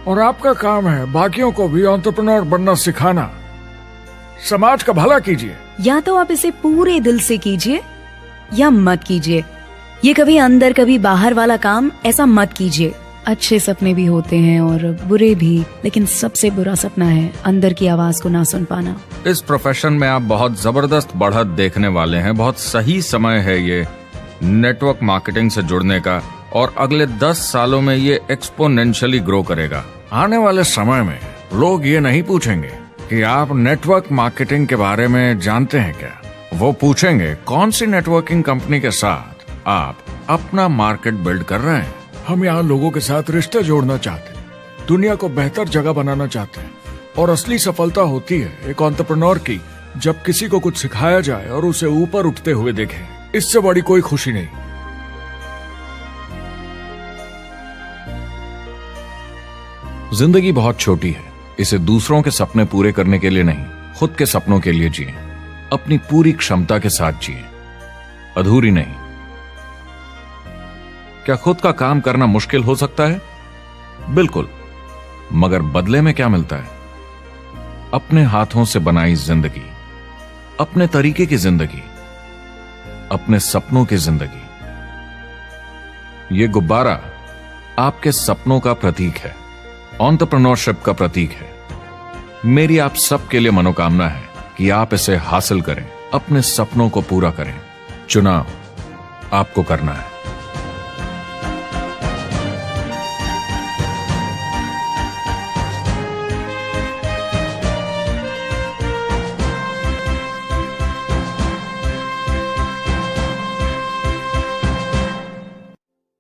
और आपका काम है बाकियों को भी एंटरप्रेन्योर बनना सिखाना। समाज का भला कीजिए। या तो आप इसे पूरे दिल से कीजिए या मत कीजिए। ये कभी अंदर कभी बाहर वाला काम ऐसा मत कीजिए। अच्छे सपने भी होते हैं और बुरे भी, लेकिन सबसे बुरा सपना है अंदर की आवाज को ना सुन पाना। इस प्रोफेशन में आप बहुत जबरदस्त बढ़त देखने वाले हैं। बहुत सही समय है ये नेटवर्क मार्केटिंग से जुड़ने का और अगले 10 सालों में ये एक्सपोनेंशियली ग्रो करेगा। आने वाले समय में लोग ये नहीं पूछेंगे कि आप नेटवर्क मार्केटिंग के बारे में जानते हैं क्या, वो पूछेंगे कौन सी नेटवर्किंग कंपनी के साथ आप अपना मार्केट बिल्ड कर रहे हैं। हम यहाँ लोगों के साथ रिश्ते जोड़ना चाहते हैं, दुनिया को बेहतर जगह बनाना चाहते हैं। और असली सफलता होती है एक एंटरप्रेन्योर की जब किसी को कुछ सिखाया जाए और उसे ऊपर उठते हुए देखें। इससे बड़ी कोई खुशी नहीं। जिंदगी बहुत छोटी है, इसे दूसरों के सपने पूरे करने के लिए नहीं, खुद के सपनों के लिए जिए। अपनी पूरी क्षमता के साथ जिए, अधूरी नहीं। क्या खुद का काम करना मुश्किल हो सकता है? बिल्कुल, मगर बदले में क्या मिलता है? अपने हाथों से बनाई जिंदगी, अपने तरीके की जिंदगी, अपने सपनों की जिंदगी। ये गुब्बारा आपके सपनों का प्रतीक है, एंटरप्रेन्योरशिप का प्रतीक है। मेरी आप सबके लिए मनोकामना है कि आप इसे हासिल करें, अपने सपनों को पूरा करें। चुनाव आपको करना है।